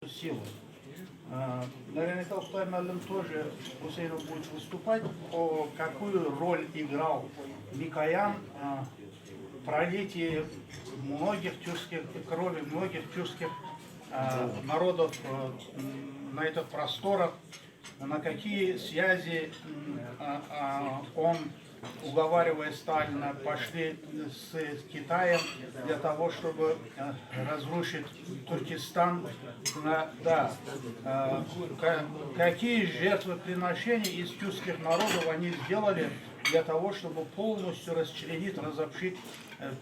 силу. Наверняка Устайм тоже будет выступать, какую роль играл Микоян в пролитии многих тюркских крови, многих тюркских народов на этих просторах, на какие связи он, уговаривая Сталина, пошли с Китаем для того, чтобы разрушить Туркестан. Да. Какие жертвоприношения из тюркских народов они сделали для того, чтобы полностью расчленить, разобщить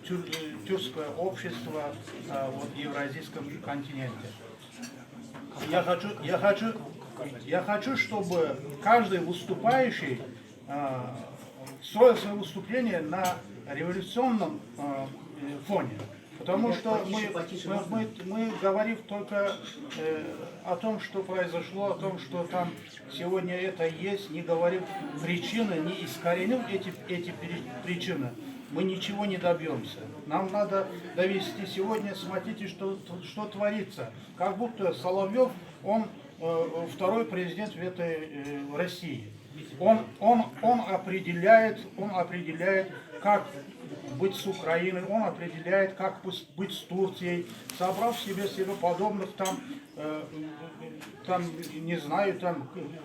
тюркское общество в Евразийском континенте. Я хочу, чтобы каждый выступающий строил свое выступление на революционном фоне. Потому что мы говорим только о том, что произошло, о том, что там сегодня это есть, не говорим причины, не искореним эти причины, мы ничего не добьемся. Нам надо довести сегодня, смотрите, что творится. Как будто Соловьев, он второй президент в этой России. Он определяет, как быть с Украиной, он определяет, как быть с Турцией, собрав себе подобных не знаю,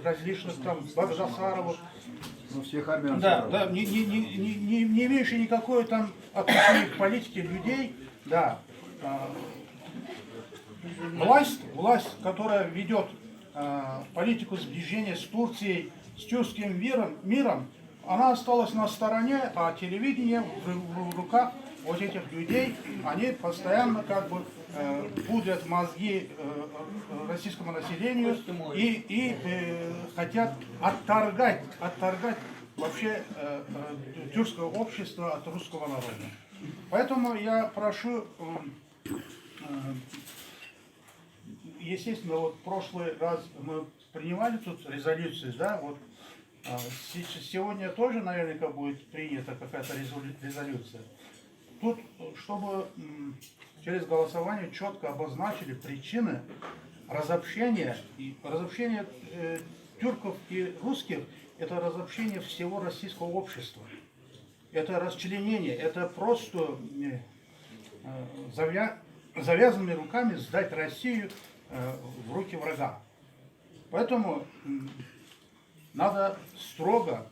различных Багдасаровых. Всех армян. Да, не имеющие никакой отношения к политике людей, да. Власть, которая ведет политику сближения с Турцией, с тюркским миром, она осталась на стороне, а телевидение в руках вот этих людей, они постоянно пудрят мозги российскому населению и хотят отторгать вообще тюркское общество от русского народа. Поэтому я прошу, естественно, в прошлый раз мы принимали тут резолюцию, да, сегодня тоже наверняка будет принята какая-то резолюция. Тут, чтобы через голосование четко обозначили причины разобщения. И разобщение тюрков и русских – это разобщение всего российского общества. Это расчленение, это просто завязанными руками сдать Россию в руки врага. Поэтому надо строго,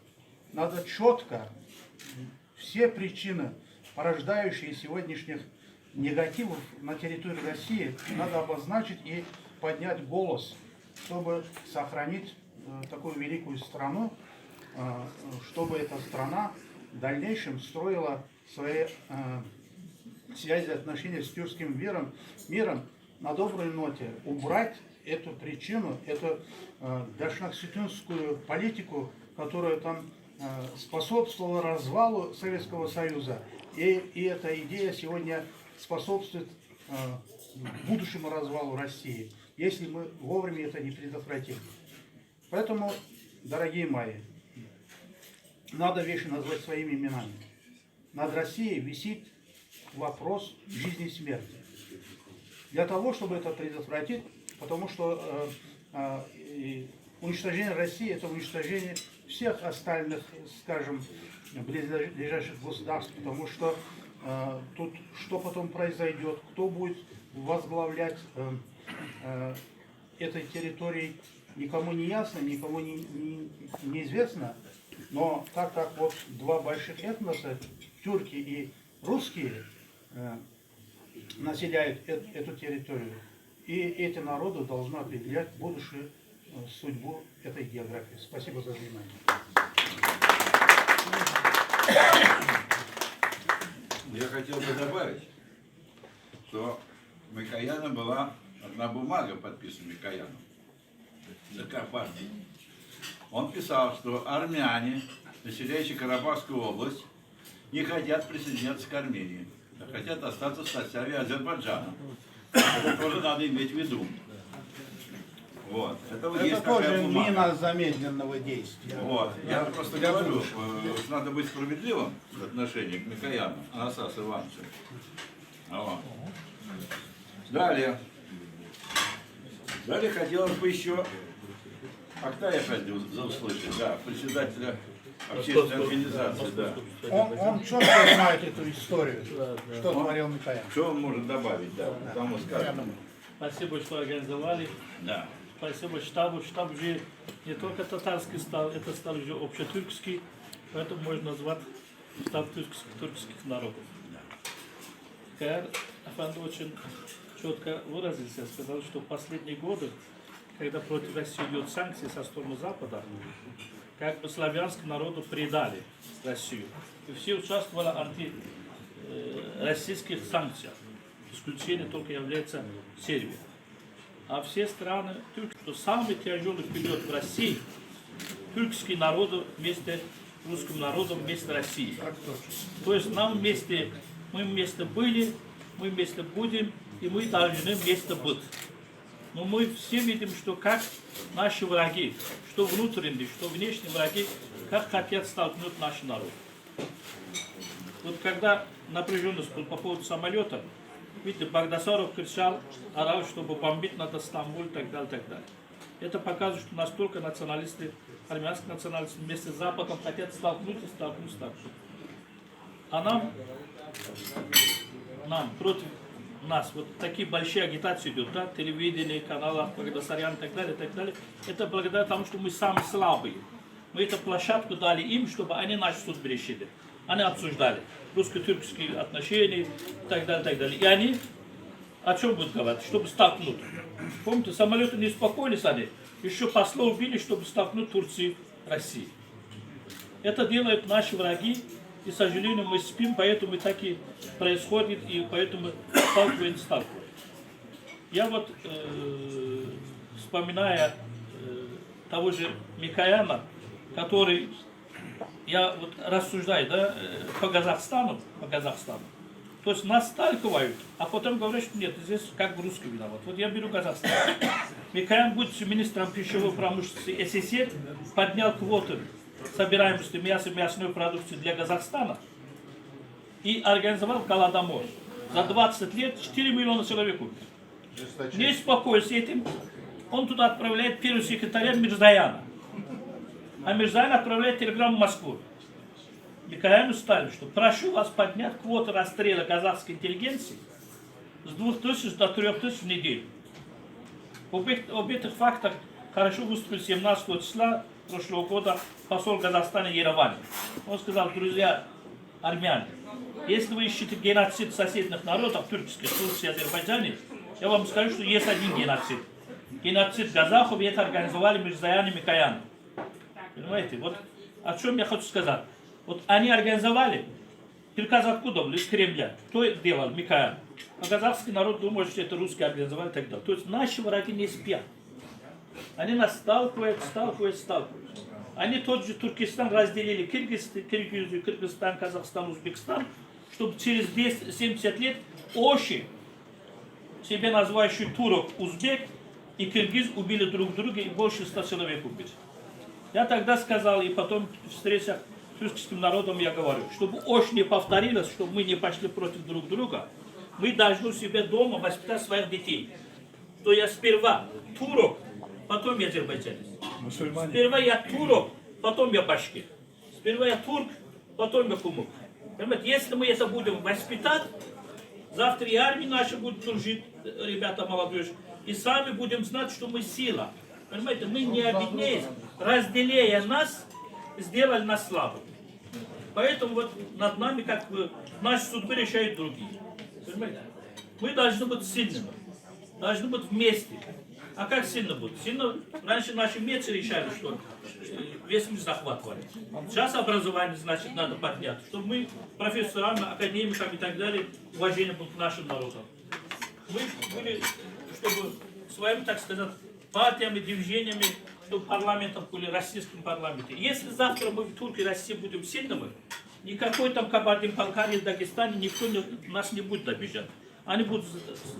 надо четко все причины, порождающие сегодняшних негативов на территории России, надо обозначить и поднять голос, чтобы сохранить такую великую страну, чтобы эта страна в дальнейшем строила свои связи, отношения с тюркским миром на доброй ноте, убрать эту причину, эту дашнаксютинскую политику, которая способствовала развалу Советского Союза. И эта идея сегодня способствует будущему развалу России, если мы вовремя это не предотвратим. Поэтому, дорогие мои, надо вещи назвать своими именами. Над Россией висит вопрос жизни и смерти. Для того, чтобы это предотвратить, потому что уничтожение России – это уничтожение всех остальных, скажем, близлежащих государств, потому что тут что потом произойдет, кто будет возглавлять этой территорией, никому не ясно, никому не известно, но так как два больших этноса, тюрки и русские, населяют эту территорию, и эти народы должны определять будущую судьбу этой географии. Спасибо за внимание. Я хотел бы добавить, что Микояном была одна бумага, подписана Микояном, ЦК партии. Он писал, что армяне, населяющие Карабахскую область, не хотят присоединяться к Армении, а хотят остаться в составе Азербайджана. Это тоже надо иметь в виду. Это тоже мина замедленного действия. Я просто говорю, надо быть справедливым в отношении к Микояну, Анастасу Ивановичу. Далее. Далее хотелось бы еще, а кто я опять услышать, да, председателя общественной организации, да. Он четко знает эту историю, что творил Микоян. Что он может добавить, да, потому сказано. Спасибо, что организовали. Да. Спасибо штабу. Штаб уже не только татарский стал, это стал уже общетюркский, поэтому можно назвать штаб тюркских народов. Каир Афанди очень четко выразился, сказал, что в последние годы, когда против России идет санкции со стороны Запада, как бы славянским народу предали Россию. И все участвовали в антироссийских санкциях. Исключение только является Сербия. А все страны, что самый тяжелый период в России, тюркские народы вместе с русским народом вместе России. То есть нам вместе, мы вместе были, мы вместе будем, и мы должны вместе быть. Но мы все видим, что как наши враги, что внутренние, что внешние враги, как хотят столкнуть наш народ. Вот когда напряженность была по поводу самолета, видите, Багдасаров кричал, орал, чтобы бомбить надо Стамбул и так далее, так далее. Это показывает, что настолько националисты, армянские националисты вместе с Западом хотят столкнуться. А нам против нас вот такие большие агитации идут, да, телевидение, каналы, Багдасарян и так далее, так далее. Это благодаря тому, что мы самые слабые. Мы эту площадку дали им, чтобы они наш суд решили. Они обсуждали русско-тюркские отношения и так далее, так далее. И они о чем будут говорить? Чтобы столкнуть. Помните, самолеты не успокоились они, еще посла убили, чтобы столкнуть Турцию и Россию. Это делают наши враги, и, к сожалению, мы спим, поэтому и так и происходит, и поэтому сталкиваемся. Я вот, вспоминая того же Микояна, который, я вот рассуждаю, да, по Казахстану, то есть нас сталкивают, а потом говорят, что нет, здесь как бы русский виноват. Вот я беру Казахстан. Микоян, будучи министром пищевой промышленности СССР, поднял квоты собираемости мяса и мясной продукции для Казахстана и организовал голодомор. За 20 лет 4 миллиона человек умер. Не успокоясь этим, он туда отправляет первого секретаря Мирзаяна. А Мирзаян отправляет телеграмму в Москву. Микояну Сталину, что прошу вас поднять квоту расстрела казахской интеллигенции с 2000 до 3000 в неделю. Об этих фактах хорошо выступил 17 числа прошлого года посол Казахстана Ереван. Он сказал: друзья армяне, если вы ищете геноцид соседних народов, тюркских, Турции, Азербайджане, я вам скажу, что есть один геноцид. Геноцид казахов, и это организовали Мирзаян и Микоян. Понимаете, вот о чем я хочу сказать. Вот они организовали, приказ откуда был? Из Кремля. Кто это делал? Микоян. А казахский народ думает, что это русские организовали и так далее. То есть наши враги не спят. Они нас сталкивают. Они тот же Туркестан разделили, Киргизию, Кыргызстан, Казахстан, Узбекистан, чтобы через 70 лет Оши, себе называющий турок, узбек и киргиз убили друг друга и больше 100 человек убили. Я тогда сказал, и потом в встречах с тюркским народом я говорю, чтобы Ош не повторилось, чтобы мы не пошли против друг друга, мы должны у себя дома воспитать своих детей. То я сперва турок, потом я азербайджанец. Сперва я турок, потом я башкир. Сперва я турк, потом я кумык. Понимаете, если мы это будем воспитать, завтра и армия наша будет служить, ребята молодежь, и сами будем знать, что мы сила. Понимаете, мы не объединяясь, разделяя нас, сделали нас слабым. Поэтому вот над нами как бы наши судьбы решают другие. Понимаете? Мы должны быть сильными, должны быть вместе. А как сильно будет? Сильно, раньше наши медцы решали, что весь мир захватывали. Сейчас образование, значит, надо поднять, чтобы мы профессорами, академиками и так далее, уважение было к нашим народам. Мы были, чтобы своими, так сказать, партиями, движениями, чтобы парламентом были российским парламентом. Если завтра мы в Турции, России будем сильными, никакой там Кабардино-Балкарии, Дагестане, никто нас не будет обижать. Они будут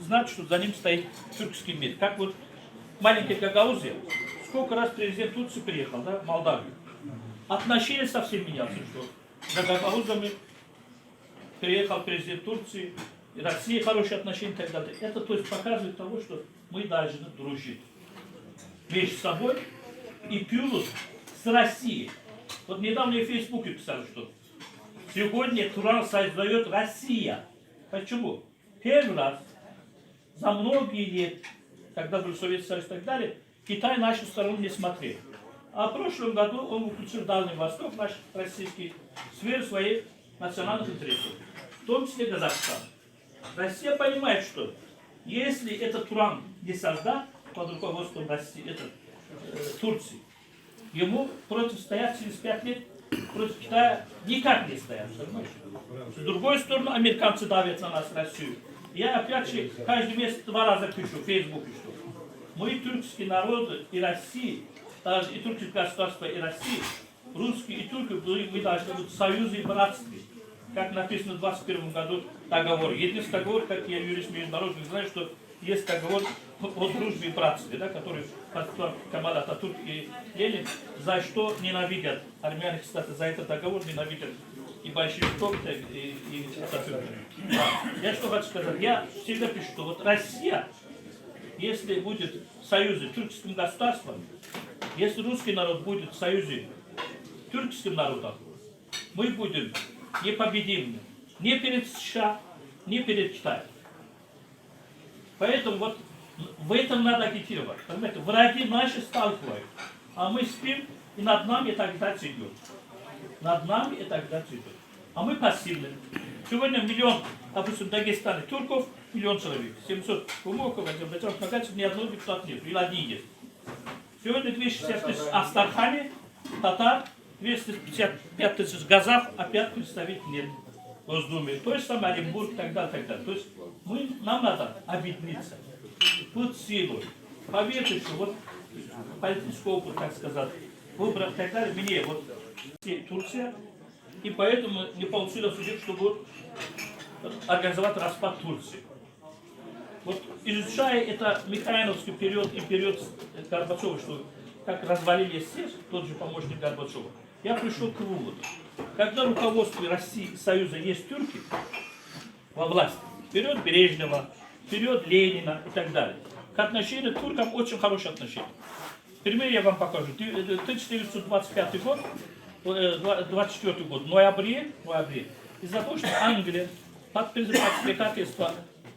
знать, что за ним стоит тюркский мир. Как вот маленький Гагаузия, сколько раз президент Турции приехал, да, в Молдавию. Отношения совсем меняются, что за Гагаузами приехал президент Турции, и Россия хорошие отношения и так далее. Это то есть показывает того, что мы должны дружить. между собой и плюс с Россией. Вот недавно я в Фейсбуке писал, что сегодня Туран создает Россия. Почему? Первый раз за многие лет, когда был Советский Союз и так далее, Китай нашу сторону не смотрел. А в прошлом году он включил Дальний Восток, наш российский, в сферу своих национальных интересов, в том числе Казахстан. Россия понимает, что если этот Туран не создан под руководством России, Турции, ему противостоять через 5 лет против Китая никак не стоят. Понимаешь? С другой стороны, американцы давят на нас, Россию. Я опять же каждый месяц 2 раза пишу в Фейсбуке, что мы, турецкий народ и Россия, даже и турецкое государство и Россия, русские и турки, мы должны быть в союзе и братстве. Как написано в 21 году договор. Единственный договор, как я юрист международный, знаю, что есть договор о дружбе и братстве, да, который подписал Кемаль Ататюрк и Ленин, за что ненавидят армяне, кстати, за этот договор ненавидят и большевиков, и Ататюрка. Я что хочу сказать, я всегда пишу, что вот Россия, если будет в союзе с тюркским государством, если русский народ будет в союзе с тюркским народом, мы будем непобедимы ни перед США, ни перед Китаем. Поэтому вот в этом надо агитировать. Понимаете, враги наши сталкивают, а мы спим, и над нами эта агитация идет. Над нами эта агитация идет. А мы пассивны. Сегодня миллион, допустим, в Дагестане турков, 1 000 000 человек. 700 кумоков, ни одного депутата нет, или один есть. Сегодня 260 000 Астрахани, татар, 255 000 газах, опять представителей нет в Госдуме. То же самое Оренбург и так далее, так далее. То есть нам надо объединиться, быть силой. Поверьте, что вот политический опыт, так сказать, выборов и так далее, мне вот Турция, и поэтому не получилось судить, чтобы организовать распад Турции. Вот изучая это Михайловский период и период Горбачева, что как развалились все, тот же помощник Горбачева, я пришел к выводу. Когда в руководстве России Союза есть турки во власти, период Брежнева, период Ленина и так далее, к отношению к туркам очень хорошие отношения. Пример я вам покажу. 1925 год, 24 год, в ноябре, из-за того, что Англия под предательство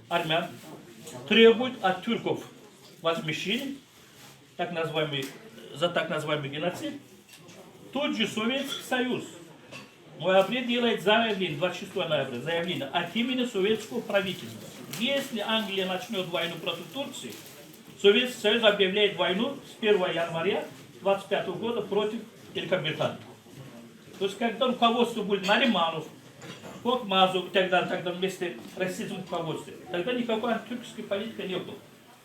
армян требует от тюрков возмещения за так называемый геноцид, тот же Советский Союз в ноябре делает заявление, 26 ноября, заявление от имени советского правительства. Если Англия начнет войну против Турции, Советский Союз объявляет войну с 1 января 25 года против Великобритании. То есть, когда руководство будет Нариманов, Кокмазов и так далее, вместе российского руководства, тогда никакой антитюркской политики не было.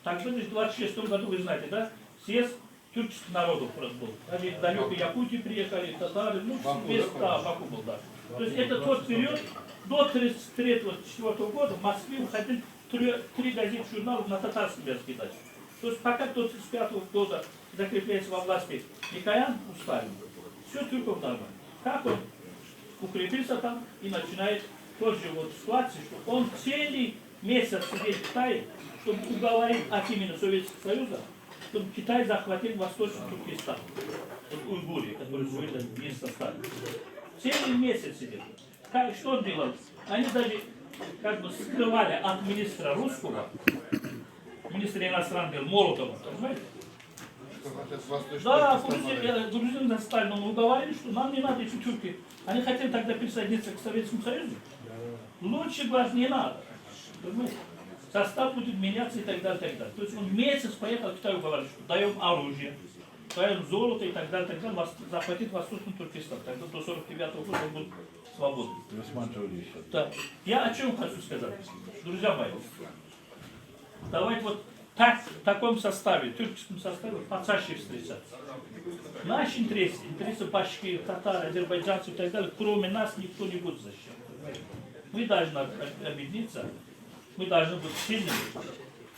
Тогда в 26 году, вы знаете, да, съезд тюркских народов был. Даже далеко Якутии приехали, татары, весь Баку был, да. То есть это тот период, до 1933-1934 года в Москве выходили 3 газеты журналов на татарском языке дальше. То есть пока до 1935 года закрепляется во власти Микоян у Сталина, все тюрков нормально. Как он укрепился там и начинает тоже вот ситуацию, что он целый месяц сидит в Китае, чтобы уговорить от имени Советского Союза, чтобы Китай захватил Восточный Туркестан, Уйгурии, который сегодня вместе со Сталином. Целый месяц сидит. Что он делал? Они даже как бы скрывали от министра русского, министра иностранных дел Молотова, понимаете? Да, грузин за Сталина уговорили, что нам не надо эти тюрки. Они хотели тогда присоединиться к Советскому Союзу. Лучше говорить не надо. Понимаете? Состав будет меняться и так далее, и так далее. То есть он месяц поехал в Китай и говорил, что даем оружие, даем золото и так далее, захватит Восточный Туркестан. Тогда до 1949 года он был свободен. Да. Я о чем хочу сказать, друзья мои. Давайте вот так, в таком составе, в тюркском составе, почаще встречаться. Наши интересы башкир, татары, азербайджанцы и так далее, кроме нас никто не будет защищать. Мы должны объединиться, мы должны быть сильными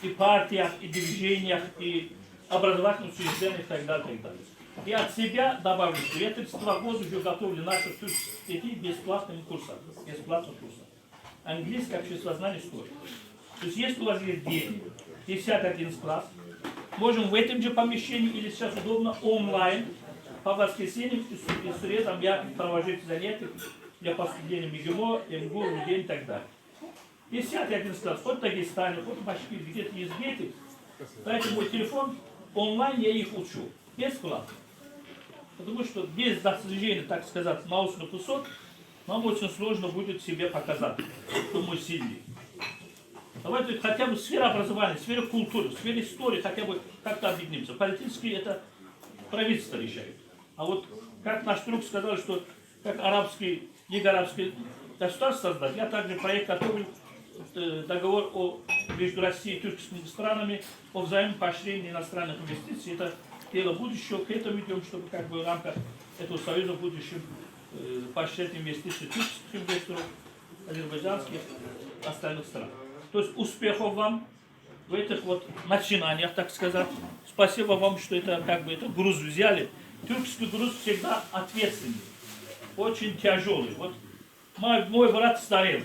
и в партиях, и движениях, и образовательных учреждениях и так далее, и так далее. И от себя добавлю, что я 32 года уже готовлю наших тюркских детей бесплатными курсами. Английское обществознание стоит. То есть если у вас есть деньги, 10-11 класс, можем в этом же помещении или сейчас удобно онлайн по воскресеньям и средам я провожу эти занятия для поступления МИГИМО, МГУ, УДЕН и так далее. И сядь один класс, вот в Дагестане, вот в Башкирии, где-то есть дети, поэтому мой телефон, онлайн я их учу, бесплатно. Потому что без достижения, так сказать, научных высот, нам очень сложно будет себе показать, что мы сильные. Давайте хотя бы сфера образования, сфера культуры, сфера истории хотя бы как-то объединимся. Политически это правительство решает. А вот как наш друг сказал, что как Лига арабских государств создать, я также проект готовлю договор между Россией и тюркскими странами о взаимном поощрении иностранных инвестиций. Это дело будущего, к этому идем, чтобы как бы в рамках этого союза в будущем поощрять инвестиции тюркских инвесторов, азербайджанских, остальных стран. То есть успехов вам в этих вот начинаниях, так сказать. Спасибо вам, что это как бы это груз взяли. Тюркский груз всегда ответственный, очень тяжелый. Вот мой брат старел.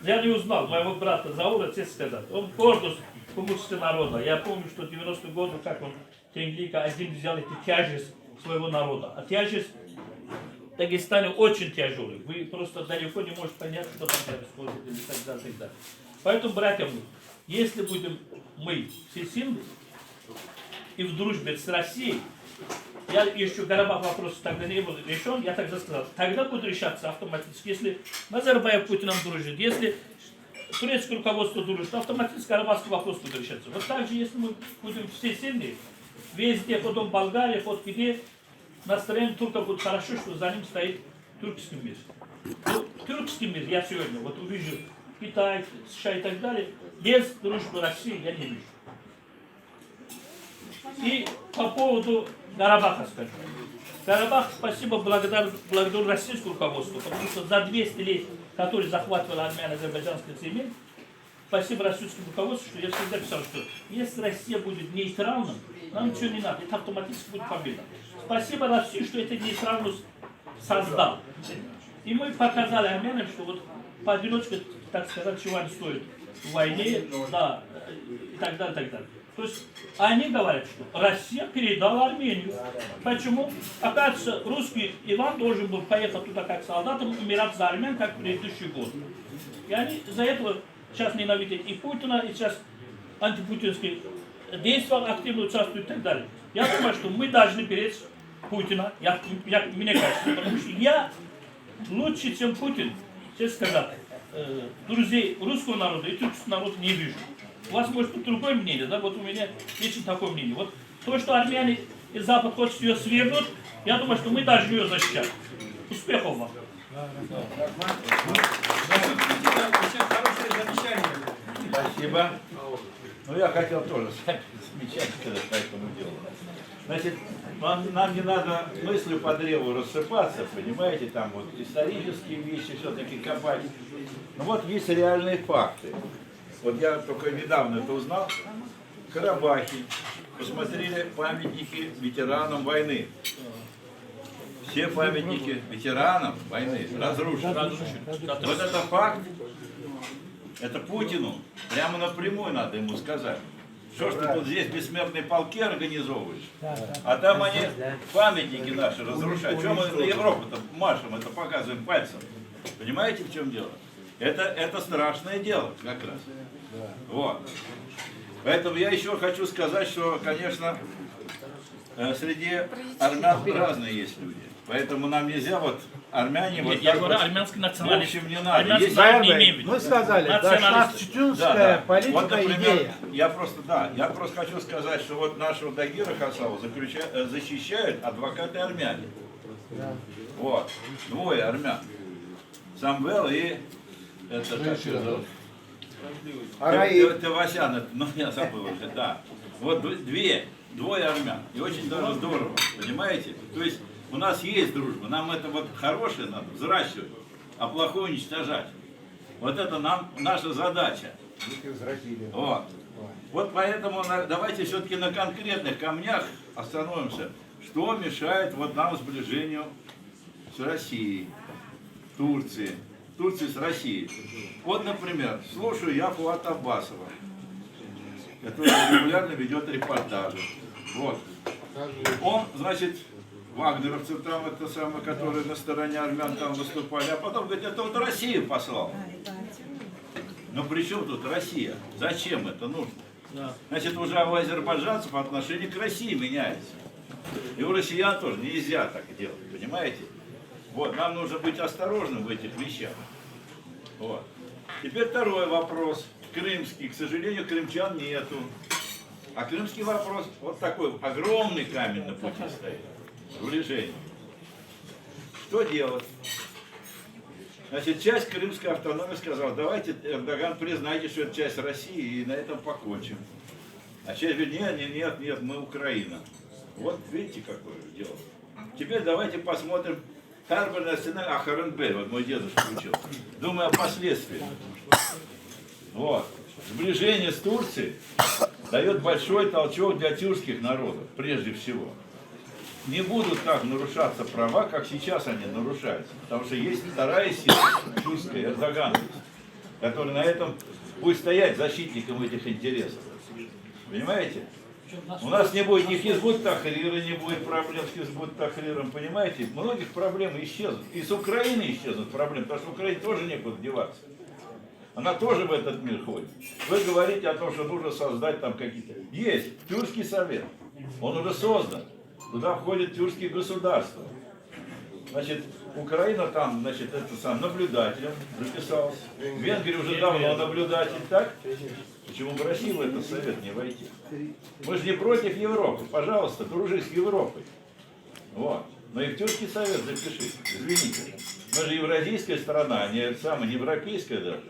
Я не узнал моего брата Заура, честно сказать. Он гордость кумыкского народа. Я помню, что в 90-е годы, как он, Тенглика, один взял эту тяжесть своего народа. А тяжесть в Дагестане очень тяжелая. Вы просто далеко не можете понять, что там происходит и так далее, и так далее. Поэтому, братья мои, если будем мы все сильны и в дружбе с Россией, я еще Карабах вопрос тогда не был решен, я тогда сказал, тогда будет решаться автоматически, если Назарбаев Путиным дружит, если турецкое руководство дружит, то автоматически карабахский вопрос будет решаться. Вот так же, если мы будем все сильны, везде, потом Болгария, вот где настроение турка будет хорошо, что за ним стоит тюркский мир. Ну, тюркский мир я сегодня вот увижу Китай, США и так далее, без дружбы России я не вижу. И по поводу Карабаха скажу. Карабах, спасибо, благодарю российскому руководству, потому что за 200 лет, которые захватывала армян азербайджанских земель, спасибо российскому руководству, что я всегда писал, что если Россия будет нейтральным, нам ничего не надо, это автоматически будет победа. Спасибо России, что это нейтральность создал. И мы показали армянам, что вот поодиночке, так сказать, чего они стоят в войне, да, и так далее, и так далее. То есть они говорят, что Россия передала Армению. Почему? Оказывается, русский Иван должен был поехать туда как солдатом, умирать за армян, как в предыдущий год. И они из-за этого сейчас ненавидят и Путина, и сейчас антипутинские действия активно участвуют и так далее. Я думаю, что мы должны перед Путина, мне кажется, потому что я лучше, чем Путин, честно сказать, друзей русского народа и тюркского народа не вижу. У вас может быть другое мнение, да? Вот у меня лично такое мнение. Вот то, что армяне и Запад хочет ее свергнуть, я думаю, что мы должны ее защищать. Успехов вам! Спасибо. Ну, я хотел тоже замечать сказать по этому делу. Значит, нам не надо мыслью по древу рассыпаться, понимаете, там вот исторические вещи все-таки копать. Но вот есть реальные факты. Вот я только недавно это узнал. В Карабахе посмотрели памятники ветеранам войны. Все памятники ветеранам войны разрушены. Вот это факт. Это Путину прямо напрямую надо ему сказать. Что ж ты тут здесь бессмертные полки организовываешь? А там они памятники наши разрушают. Чем мы на Европу-то машем, это показываем пальцем? Понимаете, в чем дело? Это страшное дело как раз. Вот. Поэтому я еще хочу сказать, что, конечно, среди армян разные есть люди. Поэтому нам нельзя вот армяне... Вот я говорю, вот, армянский националист. В общем, не надо. Армянский Есть... народ не имеет в виду. Мы сказали, дошла чеченская политика, Вот, например, идея. я просто хочу сказать, что вот нашего Дагира Хасава защищают адвокаты армяне. Да. Вот. Двое армян. Самвел и... Это как его зовут? Тавасян, ну я забыл уже, да. Вот двое армян. И очень даже здорово, понимаете? То есть у нас есть дружба, нам это вот хорошее надо взращивать, а плохое уничтожать. Вот это наша задача. Вот поэтому давайте все-таки на конкретных камнях остановимся. Что мешает вот нам сближению с Россией, Турции с Россией? Вот, например, слушаю я Фуата Аббасова. который регулярно ведет репортажи. Вот. Он, значит, вагнеровцев там, это самое, которые на стороне армян там выступали, а потом говорит, это вот Россию послал. Но при чем тут Россия? Зачем это нужно? Да. Значит, уже у азербайджанцев отношение к России меняется. И у россиян тоже нельзя так делать, понимаете? Вот, нам нужно быть осторожным в этих вещах. Вот. Теперь второй вопрос. Крымский. К сожалению, крымчан нету. А крымский вопрос, вот такой огромный камень на пути стоит. Сближение. Что делать? Значит, часть крымской автономии сказала, давайте, Эрдоган, признайте, что это часть России, и на этом покончим. А часть говорит, нет, мы Украина. Вот видите, какое дело. Теперь давайте посмотрим Харбер Ахаренбель, вот мой дедушка учил. Думаю о последствиях. Вот. Сближение с Турцией дает большой толчок для тюркских народов, прежде всего. Не будут так нарушаться права, как сейчас они нарушаются. Потому что есть вторая сила, тюркская, Эрдоган, который на этом будет стоять защитником этих интересов. Понимаете? У нас не будет ни Хизбут Тахрира, не будет проблем с Хизбут Тахриром, понимаете? Многих проблем исчезнут. И с Украины исчезнут проблемы, потому что Украине тоже некуда деваться. Она тоже в этот мир ходит. Вы говорите о том, что нужно создать там какие-то... Есть Тюркский совет, он уже создан. Туда входят тюркские государства. Значит, Украина там, значит, это сам наблюдателем записался. Венгрия уже давно наблюдатель, так? Почему бы России в этот совет не войти? Мы же не против Европы. Пожалуйста, дружи с Европой. Вот. Но и в Тюркский совет запиши. Извините. Мы же евразийская страна, а не самая европейская даже.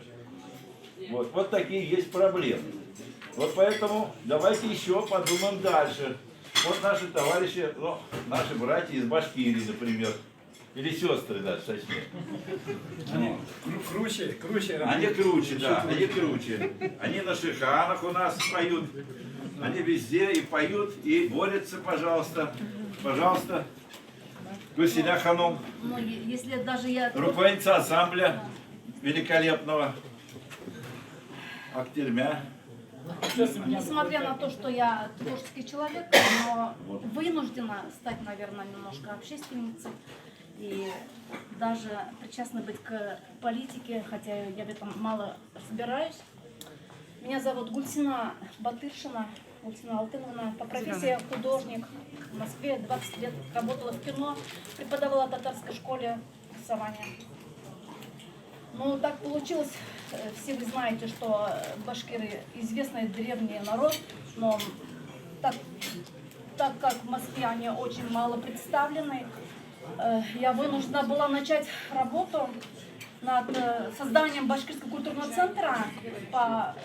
Вот такие есть проблемы. Вот поэтому давайте еще подумаем дальше. Вот наши товарищи, ну, наши братья из Башкирии, например, или сестры даже, точнее. Круче. Они круче, да, они круче. Они на шиханах у нас поют, они везде и поют, и борются, пожалуйста. Пожалуйста. Гусиня Ханум, Ну, если даже я... руководительница ансамбля великолепного Актельмя. Несмотря на то, что я творческий человек, но вынуждена стать, наверное, немножко общественницей и даже причастна быть к политике, хотя я в этом мало разбираюсь. Меня зовут Гульсина Батыршина, Гульсина Алтыновна, по профессии художник. В Москве 20 лет работала в кино, преподавала в татарской школе рисования. Ну, так получилось, все вы знаете, что башкиры известный древний народ, но так как в Москве они очень мало представлены, я вынуждена была начать работу над созданием башкирского культурного центра по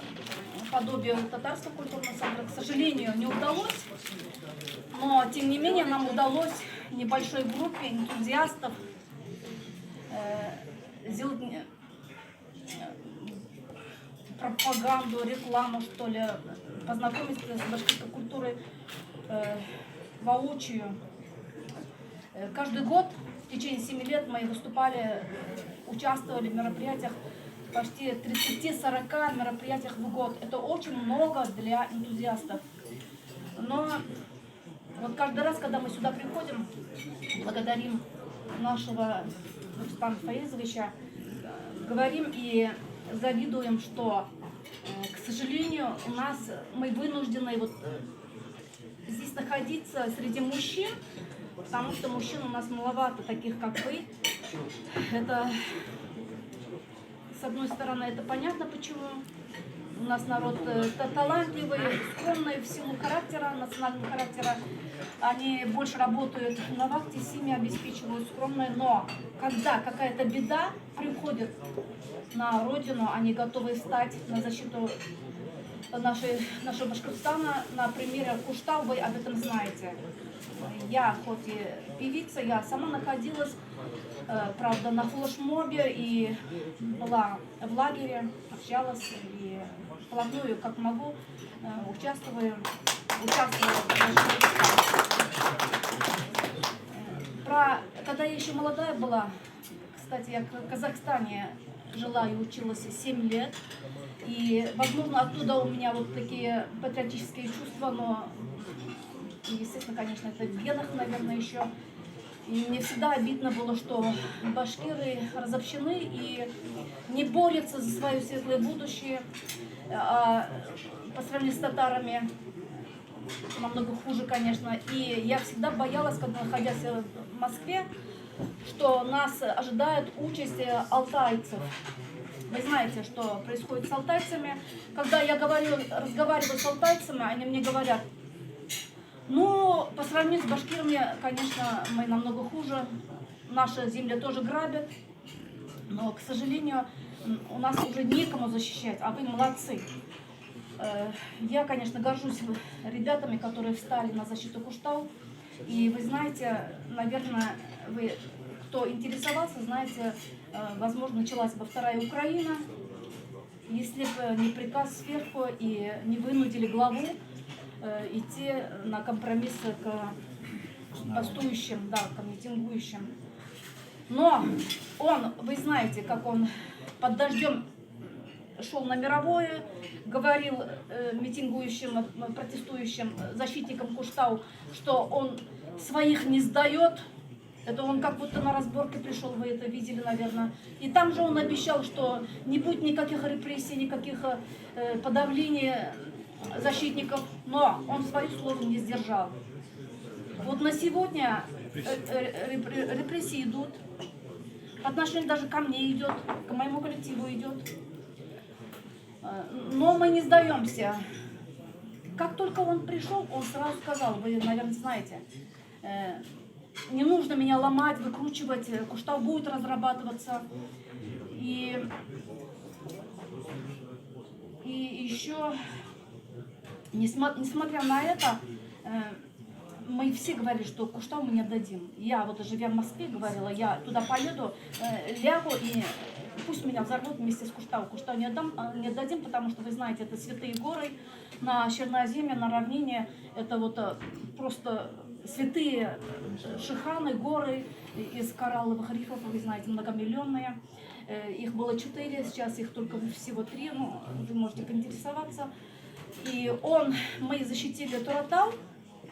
подобию татарского культурного центра. К сожалению, не удалось, но тем не менее нам удалось небольшой группе энтузиастов сделать пропаганду, рекламу, что ли, познакомиться с башкирской культурой воочию. Каждый год в течение 7 лет мы выступали, участвовали в мероприятиях, почти 30-40 мероприятиях в год. Это очень много для энтузиастов. Но вот каждый раз, когда мы сюда приходим, благодарим нашего Рустама Фаизовича, говорим и завидуем, что, к сожалению, мы вынуждены вот здесь находиться среди мужчин, потому что мужчин у нас маловато, таких как вы. Это, с одной стороны, это понятно почему. У нас народ талантливый, скромный в силу характера, национального характера. Они больше работают на вахте, семьи обеспечивают скромные. Но когда какая-то беда приходит на родину, они готовы встать на защиту нашего Башкортостана. На примере Куштау вы об этом знаете. Я хоть и певица, я сама находилась, правда, на флешмобе и была в лагере, общалась и вплотную, как могу, участвовала. Когда я еще молодая была, кстати, я в Казахстане жила и училась 7 лет. И, возможно, оттуда у меня вот такие патриотические чувства, но, и, естественно, конечно, это в генах, наверное, еще. И мне всегда обидно было, что башкиры разобщены и не борются за свое светлое будущее, а по сравнению с татарами намного хуже, конечно. И я всегда боялась, когда находясь в Москве, что нас ожидает участь алтайцев. Вы знаете, что происходит с алтайцами. Когда я разговариваю с алтайцами, они мне говорят: ну, по сравнению с башкирами, конечно, мы намного хуже. Наши земли тоже грабят. Но, к сожалению, у нас уже некому защищать, а вы молодцы. Я, конечно, горжусь ребятами, которые встали на защиту Куштау. И вы знаете, наверное, вы, кто интересовался, знаете, возможно, началась бы вторая Украина, если бы не приказ сверху и не вынудили главу идти на компромиссы к бастующим, да, к митингующим. Но он, вы знаете, как он под дождем шел на мировое, говорил митингующим, протестующим, защитникам Куштау, что он своих не сдает. Это он как будто на разборке пришел, вы это видели, наверное. И там же он обещал, что не будет никаких репрессий, никаких подавлений защитников, но он свое слово не сдержал. Вот на сегодня репрессии идут, по отношению даже ко мне идет, к моему коллективу идет. Но мы не сдаемся. Как только он пришел, он сразу сказал, вы, наверное, знаете, не нужно меня ломать, выкручивать, Куштау будет разрабатываться. И еще, несмотря на это, мы все говорили, что Куштау мы не отдадим. Я вот, живя в Москве, говорила, я туда поеду, лягу и пусть меня взорвут вместе с Куштау. Куштау не отдадим, потому что, вы знаете, это святые горы на Черноземье, на равнине. Это вот просто святые шиханы, горы из коралловых рифов, вы знаете, многомиллионные. Их было 4, сейчас их только всего 3, ну, вы можете поинтересоваться. И мы защитили Туратау,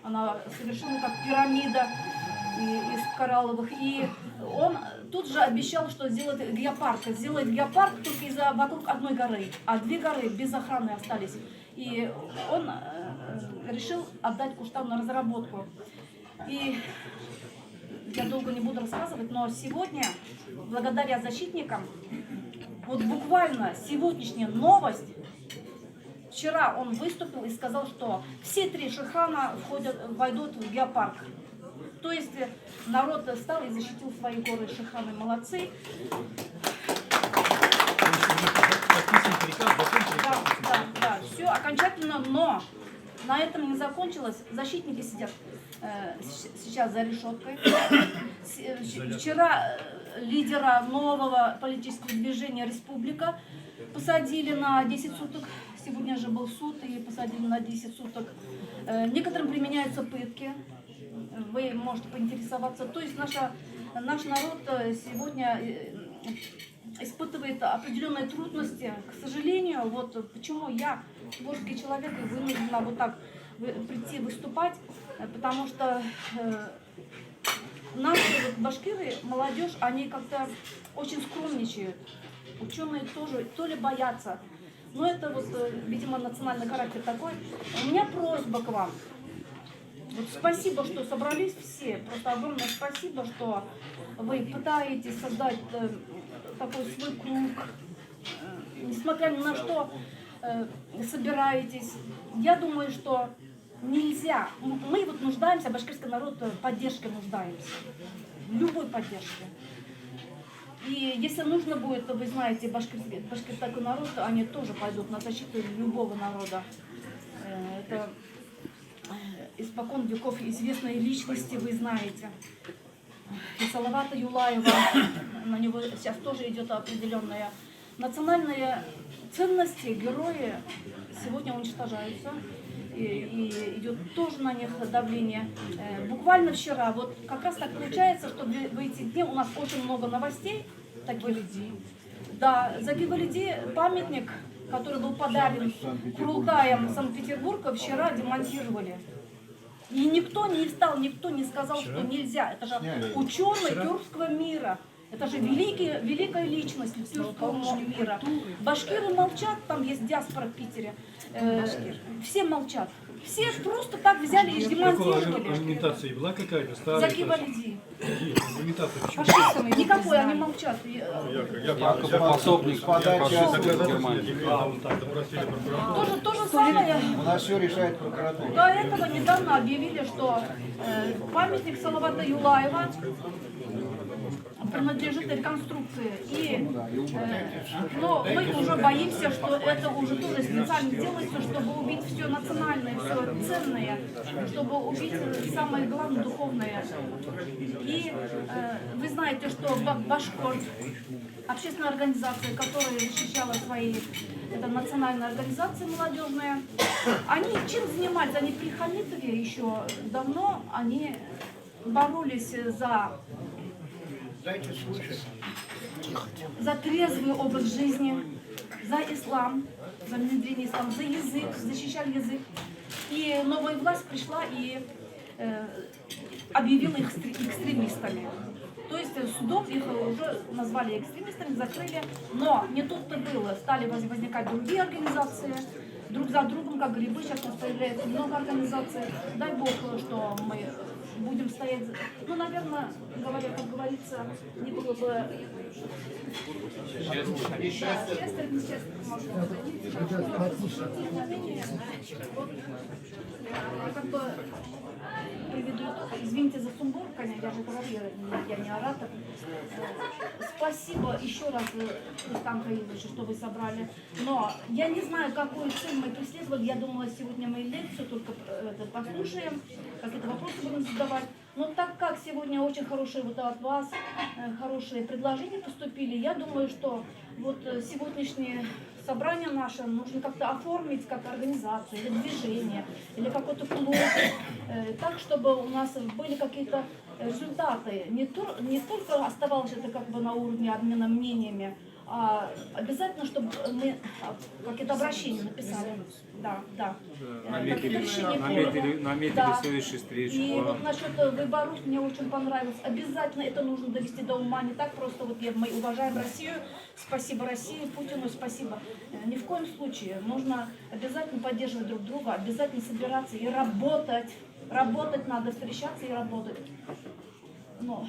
она совершенно как пирамида из коралловых. И он тут же обещал, что сделает геопарк только вокруг одной горы, а 2 горы без охраны остались. И он решил отдать Куштау на разработку. И я долго не буду рассказывать, но сегодня, благодаря защитникам, вот буквально сегодняшняя новость, вчера он выступил и сказал, что все 3 шихана войдут в геопарк. То есть народ встал и защитил свои горы, шиханы молодцы. Да, все окончательно, но на этом не закончилось. Защитники сидят сейчас за решеткой. Вчера лидера нового политического движения «Республика» посадили на 10 суток. Сегодня же был суд и посадили на 10 суток. Некоторым применяются пытки. Вы можете поинтересоваться. То есть наш народ сегодня испытывает определенные трудности. К сожалению, вот почему я, творческий человек, вынуждена вот так прийти выступать, потому что наши вот башкиры, молодежь, они как-то очень скромничают. Ученые тоже то ли боятся, но это вот, видимо, национальный характер такой. У меня просьба к вам. Вот спасибо, что собрались все. Просто огромное спасибо, что вы пытаетесь создать такой свой круг. Несмотря ни на что, собираетесь. Я думаю, что нельзя. Мы вот нуждаемся, башкирский народ, поддержкой нуждаемся. В любой поддержке. И если нужно будет, то вы знаете, башкирский такой народ, они тоже пойдут на защиту любого народа. Это испокон веков известные личности, вы знаете. И Салавата Юлаева, на него сейчас тоже идет определенная. Национальные ценности, герои сегодня уничтожаются. И идет тоже на них давление. Буквально вчера, вот как раз так получается, что в эти дни у нас очень много новостей таких. Да, за Гибалиди памятник который был подарен Курултаем Санкт-Петербурга, вчера демонтировали. И никто не встал, никто не сказал, что нельзя. Это же ученый тюркского мира. Это же великая личность тюркского мира. Башкиры молчат, там есть диаспора в Питере. Все молчат. Все просто так взяли и демонтировали. Аргументация была какая-то старая? Заки Валиди. Аргументация почему? Фашистами. Никакой, они молчат. Пособник фашистов Германии. То же самое. У нас все решает прокуратура. До этого недавно объявили, что памятник Салавата Юлаева принадлежит реконструкции. Но мы уже боимся, что это уже тоже специально делается, чтобы убить все национальное, все ценное, чтобы убить самое главное духовное. И вы знаете, что Башкорт, общественная организация, которая защищала свои, это национальная организация молодежная, они чем занимались? Они при Хамитове еще давно, они боролись за трезвый образ жизни, за ислам, за внедрение ислама, за язык, защищали язык. И новая власть пришла и объявила их экстремистами. То есть судом их уже назвали экстремистами, закрыли. Но не тут-то было. Стали возникать другие организации, друг за другом, как грибы. Сейчас у нас появляется много организаций. Дай Бог, что мы будем стоять. Ну, наверное, как говорится, не было бы как бы приведу, извините за сумбур, конечно, я же говорю, я не оратор. Спасибо еще раз, Рустам Хаилович, что вы собрали. Но я не знаю, какую цель мы преследовали. Я думала, сегодня мы лекцию только послушаем, какие-то вопросы будем задавать. Но так как сегодня очень хорошие вот от вас, хорошие предложения поступили, я думаю, что вот сегодняшнее собрание наше нужно как-то оформить как организацию или движение, или какой-то клуб, так, чтобы у нас были какие-то результаты. Не только оставалось это как бы на уровне обмена мнениями, а обязательно, чтобы мы какие-то обращения написали. Да. Наметили следующий встречу. И вот насчет выборов мне очень понравилось. Обязательно это нужно довести до ума. Не так просто вот мы уважаем Россию, спасибо России, Путину спасибо. Ни в коем случае. Нужно обязательно поддерживать друг друга, обязательно собираться и работать. Работать надо, встречаться и работать. Но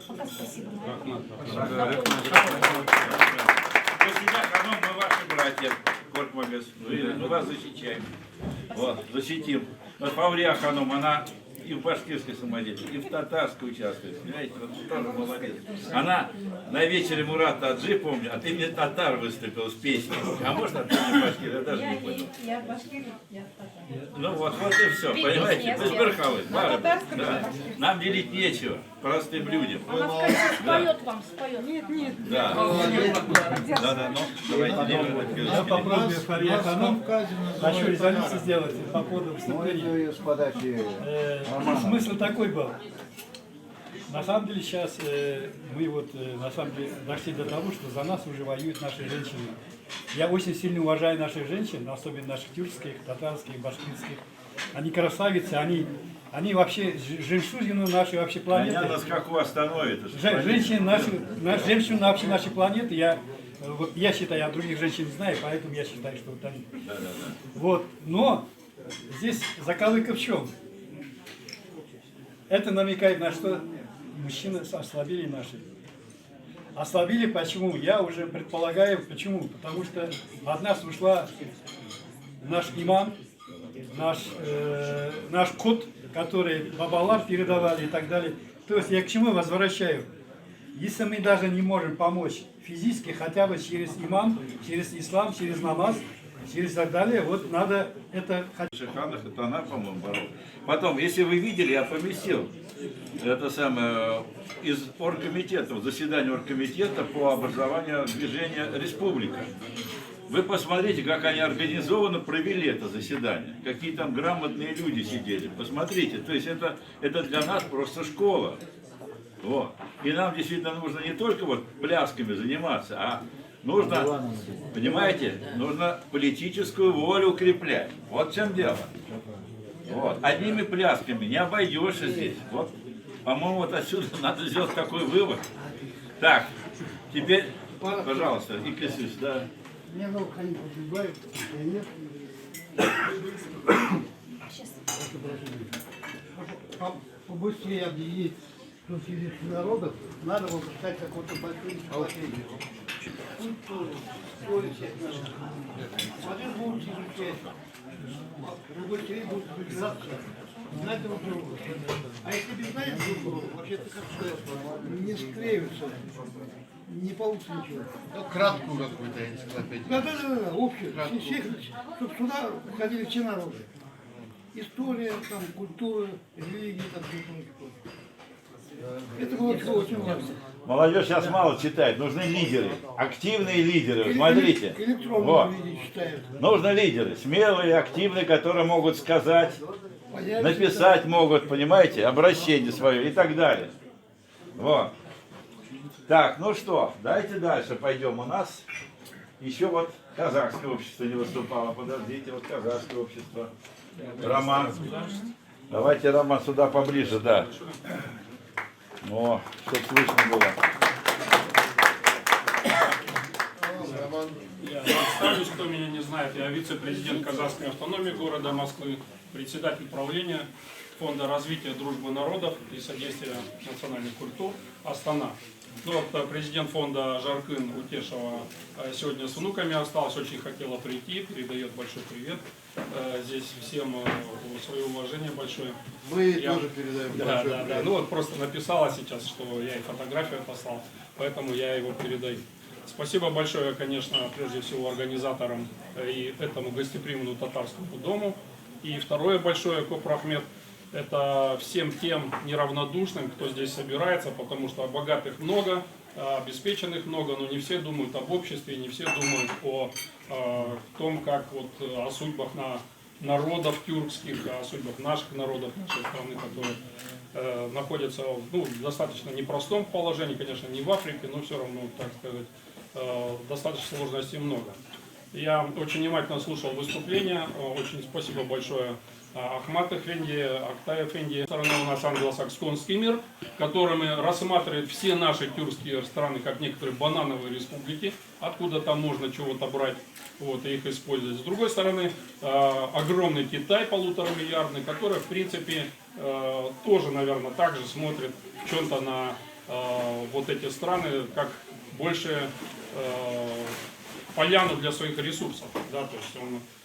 пока спасибо. Мы ваши братья, Кортмагас, мы вас защищаем. Вот, защитим. Вот Фаврия Ханом, она и в башкирской самодеятельности, и в татарской участвует. Понимаете, вот тоже молодец. Она на вечере Мурата Аджи, помню, от имени татар выступила с песней. А может, от имени башкир, я даже не понял. Я башкир, я татар. Ну вот и все, понимаете, без верховых. Да. Нам делить нечего, простым людям. Она в конце споет вам, споет. Нет. Да, ну, давайте Я по просьбе Фария Ханом хочу резолюцию сделать по поводу выступления. С подачи Смысл такой был. На самом деле сейчас мы вот на самом деле дошли до того, что за нас уже воюют наши женщины. Я очень сильно уважаю наших женщин, особенно наших тюркских, татарских, башкирских. Они красавицы, они вообще жемчужины нашей вообще планеты. Они нас как у остановит. Женщины женщины вообще нашей планеты. Я считаю, я других женщин не знаю, поэтому я считаю, что вот они. Вот, но здесь заковыка в чем? Это намекает на что мужчины ослабили наши. Ослабили почему? Я уже предполагаю почему. Потому что от нас ушла наш имам, наш код, который бабалар передавали и так далее. То есть я к чему возвращаю? Если мы даже не можем помочь физически, хотя бы через имам, через ислам, через намаз, через так далее, вот надо это... Шиханах, это она, по-моему, боролась. Потом, если вы видели, я поместил это самое из оргкомитета, заседание оргкомитета по образованию движения «Республика». Вы посмотрите, как они организованно провели это заседание. Какие там грамотные люди сидели. Посмотрите, то есть это для нас просто школа. Вот. И нам действительно нужно не только вот плясками заниматься, а Нужно, понимаете, нужно политическую волю укреплять. Вот в чем дело. Вот. Одними плясками не обойдешься здесь. Вот, по-моему, вот отсюда надо сделать такой вывод. Так, теперь, пожалуйста, и Кисюсь, да. Меня много они погибают, нет. Побыстрее объединить конференцию народов, надо выпускать какой-то большой энциклопедию. Культуру, историю всех народов. Один будет изучать, другой будет разбираться, знать друг друга. А если не знаешь друг друга, вообще-то как-то не склеиваются, не получится ничего. Краткую какую-то энциклопедию. Да, общую. Чтобы сюда входили все народы. История, там, культура, религия, там, это было очень важно. Молодежь сейчас мало читает, нужны лидеры, активные лидеры, смотрите. Электронные Вот. люди читают. Нужны лидеры, смелые, активные, которые могут сказать, Понятия написать могут, понимаете, обращение свое и так далее. Вот. Так, ну что, давайте дальше пойдем. У нас еще вот казахское общество не выступало. Подождите, вот казахское общество. Роман. Давайте, Роман, сюда поближе, да. О, чтобы слышно было. Я представлюсь, кто меня не знает, я вице-президент Казахской автономии города Москвы, председатель правления Фонда развития дружбы народов и содействия национальных культур «Астана». Ну, вот президент фонда Жаркын Утешева сегодня с внуками осталась, очень хотела прийти, передает большой привет. Здесь всем свое уважение большое. Мы тоже передаем большой Да. Ну вот просто написала сейчас, что я и фотографию послал, поэтому я его передаю. Спасибо большое, конечно, прежде всего организаторам и этому гостеприимному татарскому дому. И второе большое, Копр Ахмед, это всем тем неравнодушным, кто здесь собирается, потому что богатых много, обеспеченных много, но не все думают об обществе, не все думают о том, как вот о судьбах народов тюркских, о судьбах наших народов, нашей страны, которые находятся в достаточно непростом положении, конечно, не в Африке, но все равно, так сказать, достаточно сложностей много. Я очень внимательно слушал выступления, очень спасибо большое Ахмат Эфенди, Актай Эфенди. Со стороны у нас англосаксонский мир, которыми рассматривает все наши тюркские страны как некоторые банановые республики, откуда там можно чего-то брать вот, и их использовать. С другой стороны, огромный Китай, 1,5 миллиардный, который, в принципе, тоже, наверное, также смотрит в чем-то на вот эти страны, как больше поляну для своих ресурсов, да, то есть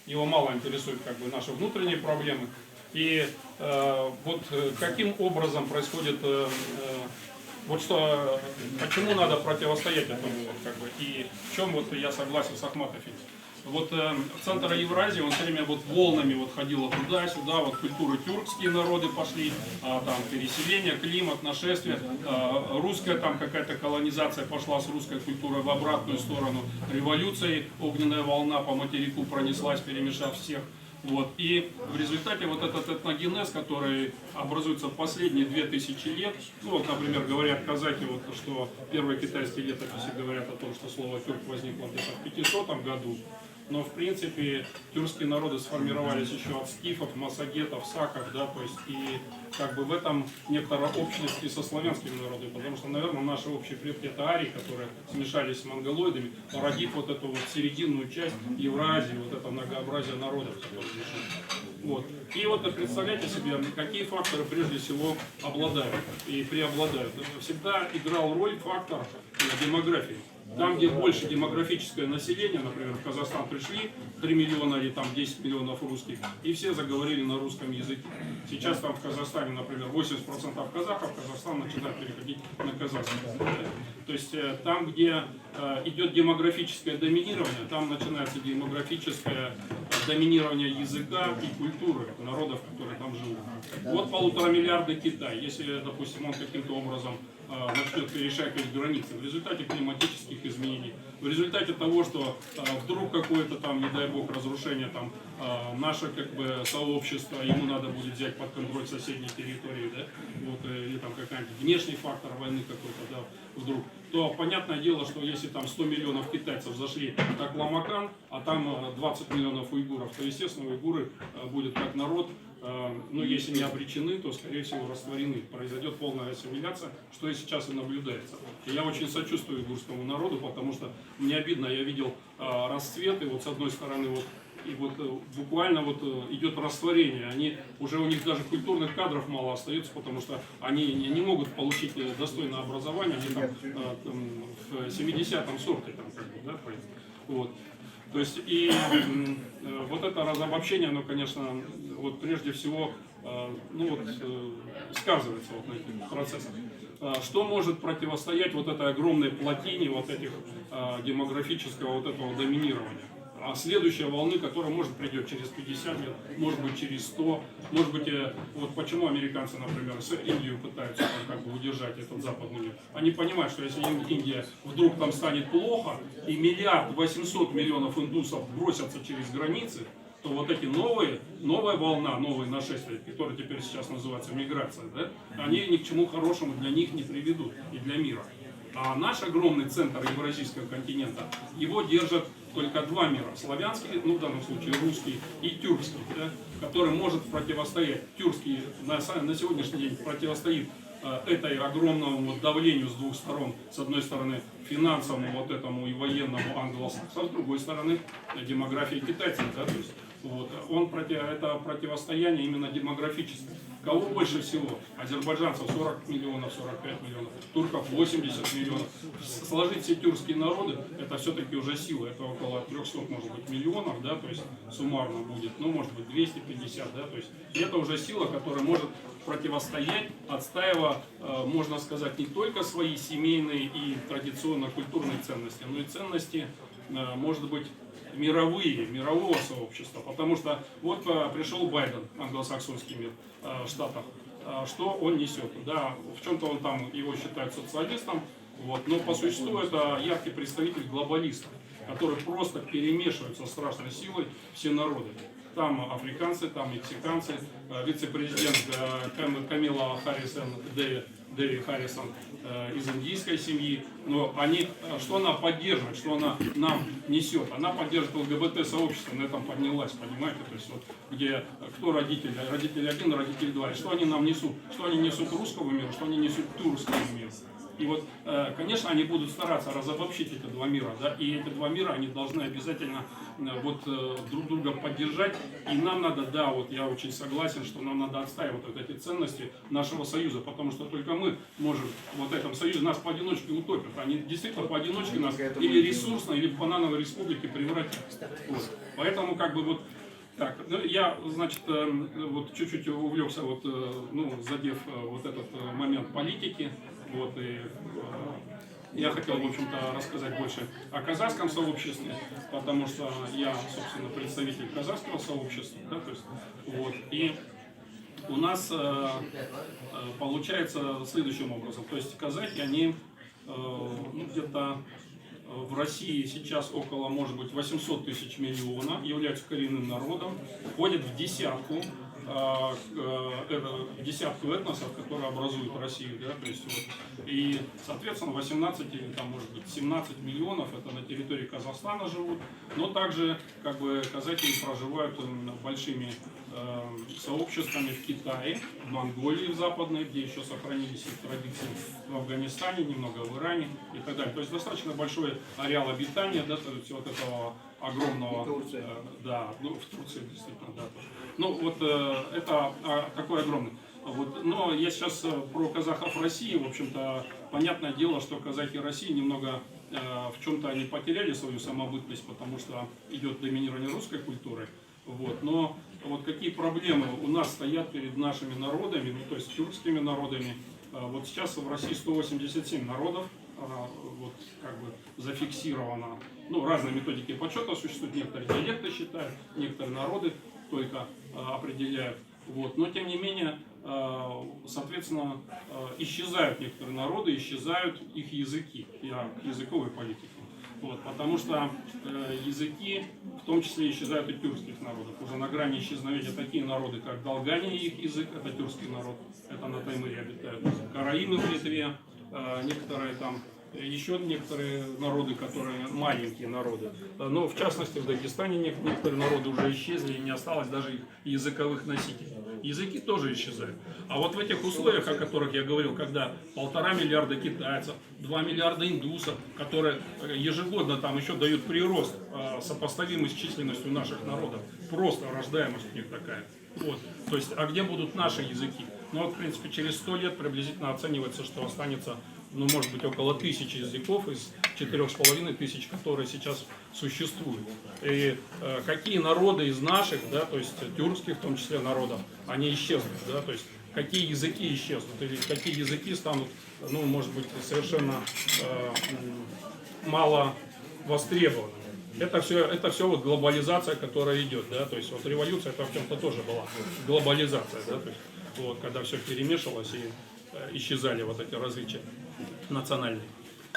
его мало интересует как бы наши внутренние проблемы. И вот каким образом происходит, вот что, почему надо противостоять этому, вот, как бы, и в чем вот я согласен с Ахматом. Вот центр Евразии, он все время вот волнами вот ходило туда-сюда, вот культуры тюркские народы пошли, там переселение, климат, нашествие, русская там какая-то колонизация пошла с русской культурой в обратную сторону, революцией, огненная волна по материку пронеслась, перемешав всех. Вот. И в результате вот этот этногенез, который образуется в последние 2000 лет, ну вот, например, говорят казахи, вот, что первые китайские летописи говорят о том, что слово тюрк возникло где-то в 500 году, но в принципе тюркские народы сформировались еще от скифов, массагетов, саков, да, то есть и как бы в этом некоторая общность и со славянскими народами, потому что, наверное, наши общие предки это арии, которые смешались с монголоидами, породив вот эту вот серединную часть Евразии, вот это многообразие народов. Вот. И вот представляете себе, какие факторы прежде всего обладают и преобладают. Всегда играл роль фактор демографии. Там, где больше демографическое население, например, в Казахстан пришли 3 миллиона или там 10 миллионов русских, и все заговорили на русском языке. Сейчас там в Казахстане, например, 80% казахов в Казахстан начинают переходить на казахский. То есть там, где идет демографическое доминирование, там начинается демографическое доминирование языка и культуры народов, которые там живут. Вот 1,5 миллиарда Китай, если, допустим, он каким-то образом начнет перешагивать границы в результате климатических изменений, в результате того, что вдруг какое-то там, не дай бог, разрушение там наше как бы сообщество, ему надо будет взять под контроль соседние территории, да? вот, или там какой-нибудь внешний фактор войны какой-то, да, вдруг, то понятное дело, что если там 100 миллионов китайцев зашли как Ламакан, а там 20 миллионов уйгуров, то, естественно, уйгуры будет как народ, ну, если не обречены, то, скорее всего, растворены. Произойдет полная ассимиляция, что и сейчас и наблюдается. И я очень сочувствую уйгурскому народу, потому что мне обидно, я видел расцвет, и вот с одной стороны вот и вот буквально вот идет растворение. Они, уже у них даже культурных кадров мало остается, потому что они не могут получить достойное образование, они там, в 70-м сорте, там, как бы, да, вот. То есть и вот это разобщение, оно, конечно, вот прежде всего ну, вот, сказывается вот на этих процессах. Что может противостоять вот этой огромной плотине вот этих демографического вот этого доминирования? А следующая волна, которая может придет через 50 лет, может быть через 100, может быть, вот почему американцы, например, с Индию пытаются там, как бы удержать этот западный мир. Они понимают, что если Индия вдруг там станет плохо, и 1 800 000 000 индусов бросятся через границы, то вот эти новая волна, новые нашествия, которые теперь сейчас называются миграция, да, они ни к чему хорошему для них не приведут и для мира. А наш огромный центр евразийского континента, его держат только два мира. Славянский, ну в данном случае русский, и тюркский, да, который может противостоять. Тюркский на сегодняшний день противостоит этой огромному давлению с двух сторон. С одной стороны финансовому вот этому и военному англосаксам, с другой стороны демографии китайцев. Да, то есть, вот, это противостояние именно демографическое. Кого больше всего? Азербайджанцев 40 миллионов, 45 миллионов, турков 80 миллионов. Сложить все тюркские народы, это все-таки уже сила, это около 300, может быть, миллионов, да, то есть суммарно будет, ну, может быть, 250, да, то есть это уже сила, которая может противостоять, отстаивая, можно сказать, не только свои семейные и традиционно-культурные ценности, но и ценности, может быть, мирового сообщества. Потому что вот пришел Байден, англосаксонский мир в Штатах, что он несет. Да, в чем-то он там его считает социалистом, вот, но по существу это яркий представитель глобалистов, который просто перемешивает со страшной силой все народы. Там африканцы, там мексиканцы, вице-президент Камила Харрисон, Дэви Харрисон из индийской семьи. Но они, что она поддерживает, что она нам несет? Она поддерживает ЛГБТ-сообщество, на этом поднялась, понимаете? То есть вот, где кто родители? Родители один, родители два. И что они нам несут? Что они несут русскому миру, что они несут тюркскому миру? И вот, конечно, они будут стараться разобщить эти два мира, да, и эти два мира, они должны обязательно вот друг друга поддержать, и нам надо, да, вот я очень согласен, что нам надо отстаивать вот эти ценности нашего союза, потому что только мы можем вот в этом союзе, нас поодиночке утопят, они действительно поодиночке нас или ресурсно, или в банановой республике превратят. Вот. Поэтому как бы вот так, ну, я, значит, вот чуть-чуть увлекся, вот, ну, задев вот этот момент политики, вот, и я хотел, в общем-то, рассказать больше о казахском сообществе, потому что я, собственно, представитель казахского сообщества, да, то есть, вот, и у нас получается следующим образом, то есть казахи, они ну, где-то в России сейчас около, может быть, 800 тысяч миллионов, являются коренным народом, входят в десятку этносов, которые образуют Россию, да, то есть вот, и, соответственно, 18 или там, может быть, 17 миллионов это на территории Казахстана живут, но также, как бы, казахи проживают большими сообществами в Китае, в Монголии, в Западной, где еще сохранились их традиции, в Афганистане, немного в Иране и так далее. То есть достаточно большой ареал обитания, да, то есть вот этого огромного, да, ну в Турции действительно, да. Ну вот это такой огромный. Вот, но я сейчас про казахов России, в общем-то, понятное дело, что казахи России немного в чем-то они потеряли свою самобытность, потому что идет доминирование русской культуры. Вот, но вот какие проблемы у нас стоят перед нашими народами, ну, то есть тюркскими народами. Вот сейчас в России 187 народов, вот, как бы зафиксировано. Ну, разные методики подсчета существуют, некоторые диалекты считают, некоторые народы только определяют. Вот. Но тем не менее, соответственно, исчезают некоторые народы, исчезают их языки. Я к языковой политике. Вот, потому что языки, в том числе исчезают и тюркских народов. Уже на грани исчезновения такие народы, как долгане, их язык, это тюркский народ, это на Таймыре обитают. Караимы в Литве, некоторые там, еще некоторые народы, которые маленькие народы. Но в частности в Дагестане некоторые народы уже исчезли, и не осталось даже их языковых носителей. Языки тоже исчезают. А вот в этих условиях, о которых я говорил, когда 1,5 миллиарда китайцев, 2 миллиарда индусов, которые ежегодно там еще дают прирост, сопоставимый с численностью наших народов, просто рождаемость у них такая. Вот. То есть, а где будут наши языки? Ну вот, в принципе, через 100 лет приблизительно оценивается, что останется, ну, может быть, около 1000 языков из 4500, которые сейчас существуют. И какие народы из наших, да, то есть тюркских, в том числе народов, они исчезнут, да, то есть какие языки исчезнут, или какие языки станут, ну, может быть, совершенно мало востребованными. Это все вот глобализация, которая идет, да, то есть вот революция, это в чем-то тоже была глобализация, да, то есть вот когда все перемешивалось и исчезали вот эти различия национальные.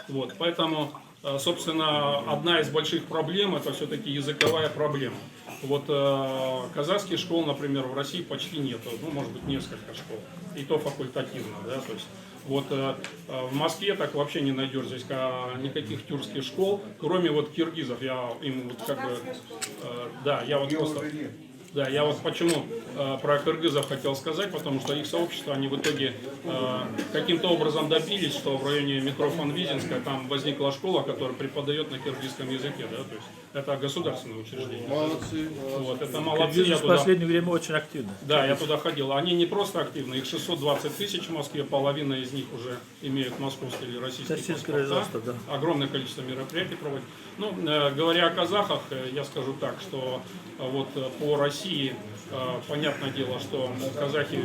Вот, поэтому, собственно, одна из больших проблем это все-таки языковая проблема. Вот казахских школ, например, в России почти нет, ну, может быть, несколько школ, и то факультативно, да, то есть. Вот в Москве так вообще не найдешь здесь никаких тюркских школ, кроме вот киргизов. Я им вот как бы, да, я вот просто, да, я вот почему про кыргызов хотел сказать, потому что их сообщество, они в итоге каким-то образом добились, что в районе метро Фанвизинская там возникла школа, которая преподает на киргизском языке, да, то есть это государственное учреждение. Молодцы. Вот, это молодцы. Киргизы Я в туда, последнее время очень активны. да, я туда ходил. Они не просто активны, их 620 тысяч в Москве, половина из них уже имеют московские или российские паспорта. Да. Огромное количество мероприятий проводят. Ну, говоря о казахах, я скажу так, что вот по России, понятное дело, что казахи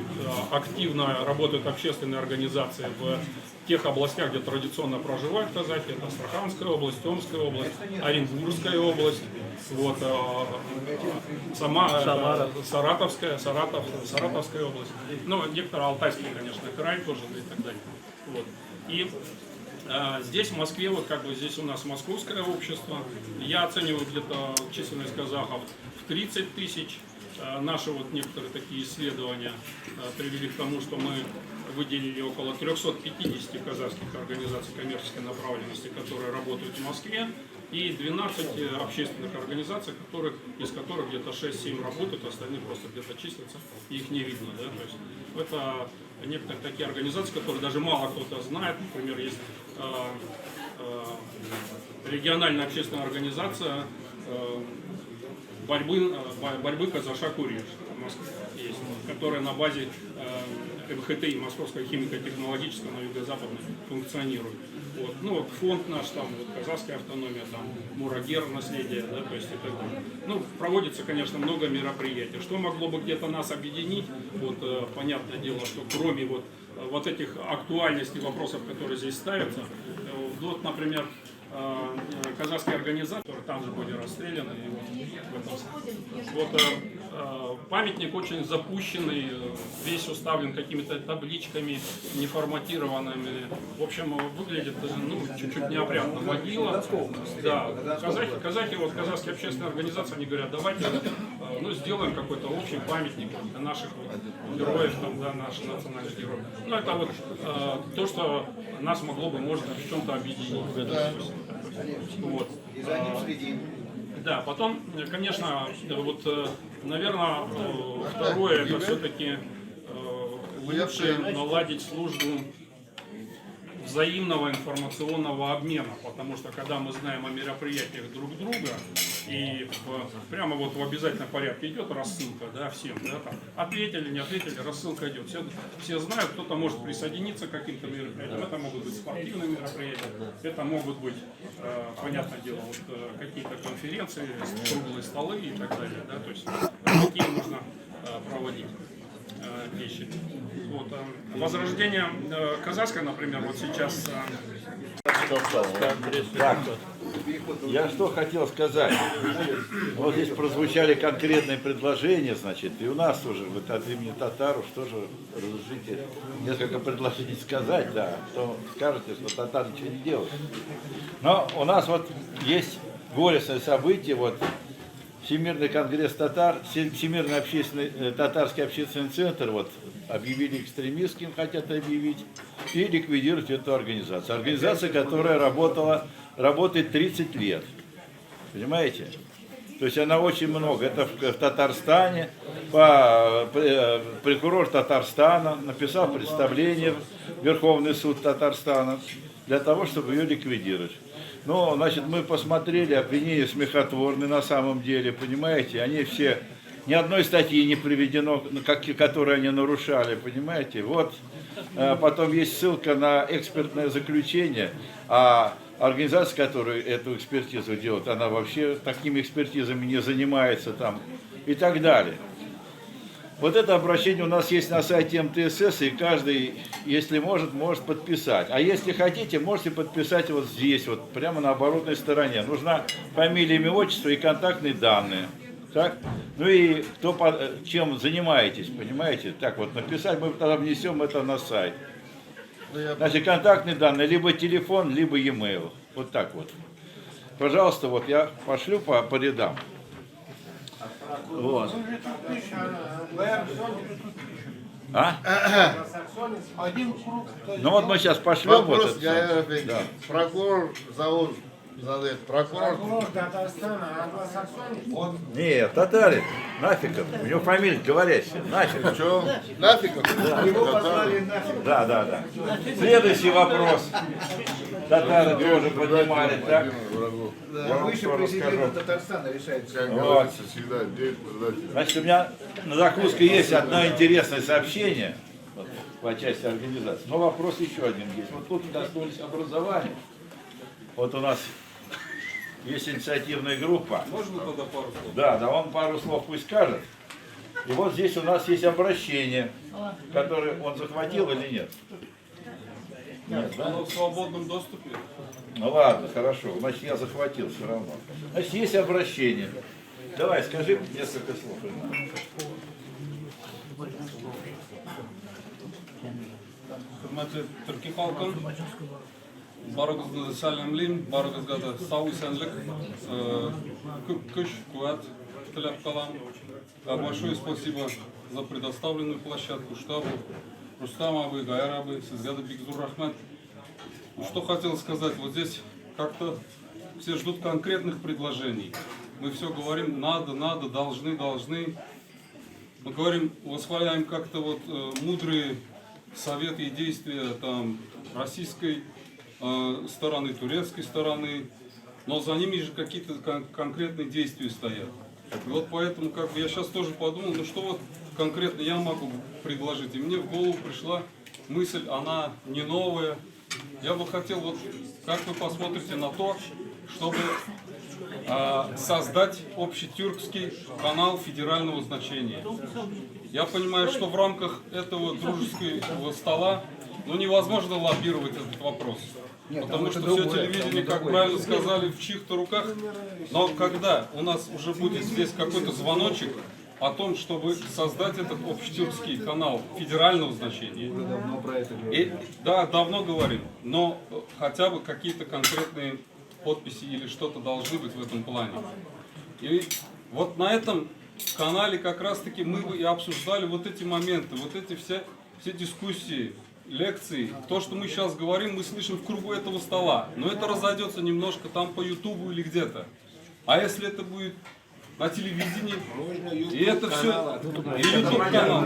активно работают общественные организации в тех областях, где традиционно проживают казахи. Это Астраханская область, Омская область, Оренбургская область, вот, Саратовская область. Ну, некоторые Алтайский, конечно, край тоже, и так далее. Вот. И здесь в Москве, вот как бы здесь у нас московское общество, я оцениваю где-то численность казахов в 30 тысяч. Наши вот некоторые такие исследования привели к тому, что мы выделили около 350 казахских организаций коммерческой направленности, которые работают в Москве, и 12 общественных организаций, из которых где-то 6-7 работают, остальные просто где-то числятся, и их не видно. Да? То есть это некоторые такие организации, которые даже мало кто-то знает. Например, есть региональная общественная организация борьбы Казаша-Куриш в Москве, есть, которая на базе МХТИ, Московского химико-технологического на юго-западном функционирует. Вот. Ну, вот фонд наш, там, вот, казахская автономия, там, Мурагер, наследие, да, то есть и так далее. Ну, проводится, конечно, много мероприятий. Что могло бы где-то нас объединить? Вот, понятное дело, что кроме вот этих актуальностей вопросов, которые здесь ставятся, вот, например, казахский организатор, там же были расстреляны. Памятник очень запущенный, весь уставлен какими-то табличками неформатированными. В общем, выглядит чуть-чуть неопрятно. Могила. Да. Казахи, вот казахские общественные организации, они говорят, давайте сделаем какой-то общий памятник для наших героев, там, да, наших национальных героев. Ну, это вот то, что нас могло бы, может, в чем-то объединить. Вот. Да, потом, конечно, вот, наверное, второе, это все-таки лучше наладить службу взаимного информационного обмена, потому что когда мы знаем о мероприятиях друг друга, и прямо вот в обязательном порядке идет рассылка, да, всем, да, там, ответили, не ответили, рассылка идет. Все знают, кто-то может присоединиться к каким-то мероприятиям, это могут быть спортивные мероприятия, это могут быть, понятное дело, вот, какие-то конференции, круглые столы и так далее, да, то есть какие можно проводить вещи. Вот, возрождение казахское, например, вот сейчас. Так, я что хотел сказать. Вот здесь прозвучали конкретные предложения, значит, и у нас уже, вот от имени татаров, тоже разрешите несколько предложений сказать, да, что скажете, что татары ничего не делают. Но у нас вот есть горестное событие, вот Всемирный конгресс татар, Всемирный общественный, татарский общественный центр вот, объявили экстремистским, хотят объявить, и ликвидировать эту организацию. Организация, которая работает 30 лет. Понимаете? То есть она очень много. Это в Татарстане, прокурор Татарстана написал представление в Верховный суд Татарстана для того, чтобы ее ликвидировать. Ну, значит, мы посмотрели, обвинения смехотворны на самом деле, понимаете, они все, ни одной статьи не приведено, которые они нарушали, понимаете. Вот, потом есть ссылка на экспертное заключение, а организация, которая эту экспертизу делает, она вообще такими экспертизами не занимается там и так далее. Вот это обращение у нас есть на сайте МТСС, и каждый, если может подписать. А если хотите, можете подписать вот здесь, вот прямо на оборотной стороне. Нужна фамилия, имя, отчество и контактные данные. Так? Ну и кто, чем занимаетесь, понимаете? Так вот написать, мы тогда внесем это на сайт. Значит, контактные данные, либо телефон, либо e-mail. Вот так вот. Пожалуйста, вот я пошлю по рядам. Вот. А? Один круг. Ну вот мы сейчас пошлем вот Вопрос, это. Да. прокурор задает. Прокурор Татарстана, англосаксоний. Нет, татарин. Нафиг. У него фамилия говорящая. Нафиг. Что? Нафиг? Его послали нафиг. Да. Следующий вопрос. Татары тоже поднимали, так? Выше президента Татарстана решает. Вот. Значит, у меня на закуске есть одно интересное сообщение вот, по части организации. Но вопрос еще один есть. Вот тут коснулись образования. Вот у нас есть инициативная группа. Можно тогда пару слов? Да, он пару слов пусть скажет. И вот здесь у нас есть обращение, которое он захватил или нет? Нет, да? Оно в свободном доступе. Ну ладно, хорошо, значит я захватил все равно. Значит, есть обращение. Давай, скажи несколько слов. Hürmetli Türkiye halkım, barıgızda selamlayayım, barıgızda da sağ исәнлек, күш, куәт тіләп калам. Большое спасибо за предоставленную площадку штабу, Рустам абы, Гайар абы, сезгә дә бик зур рәхмәт. Что хотел сказать, вот здесь как-то все ждут конкретных предложений. Мы все говорим надо, должны. Мы говорим, восхваляем как-то вот мудрые советы и действия там российской стороны, турецкой стороны, но за ними же какие-то конкретные действия стоят. И вот поэтому как бы я сейчас тоже подумал, ну что вот конкретно я могу предложить. И мне в голову пришла мысль, она не новая. Я бы хотел, вот как вы посмотрите на то, чтобы создать общетюркский канал федерального значения. Я понимаю, что в рамках этого дружеского стола невозможно лоббировать этот вопрос. Потому что все телевидение, как правильно сказали, в чьих-то руках. Но когда у нас уже будет здесь какой-то звоночек о том, чтобы создать этот общетюркский канал федерального значения. Да, давно говорим, но хотя бы какие-то конкретные подписи или что-то должны быть в этом плане. И вот на этом канале как раз таки мы бы и обсуждали вот эти моменты, вот эти все дискуссии, лекции. То, что мы сейчас говорим, мы слышим в кругу этого стола. Но это разойдется немножко там по Ютубу или где-то. А если это будет на телевидении, и это все, и YouTube канал.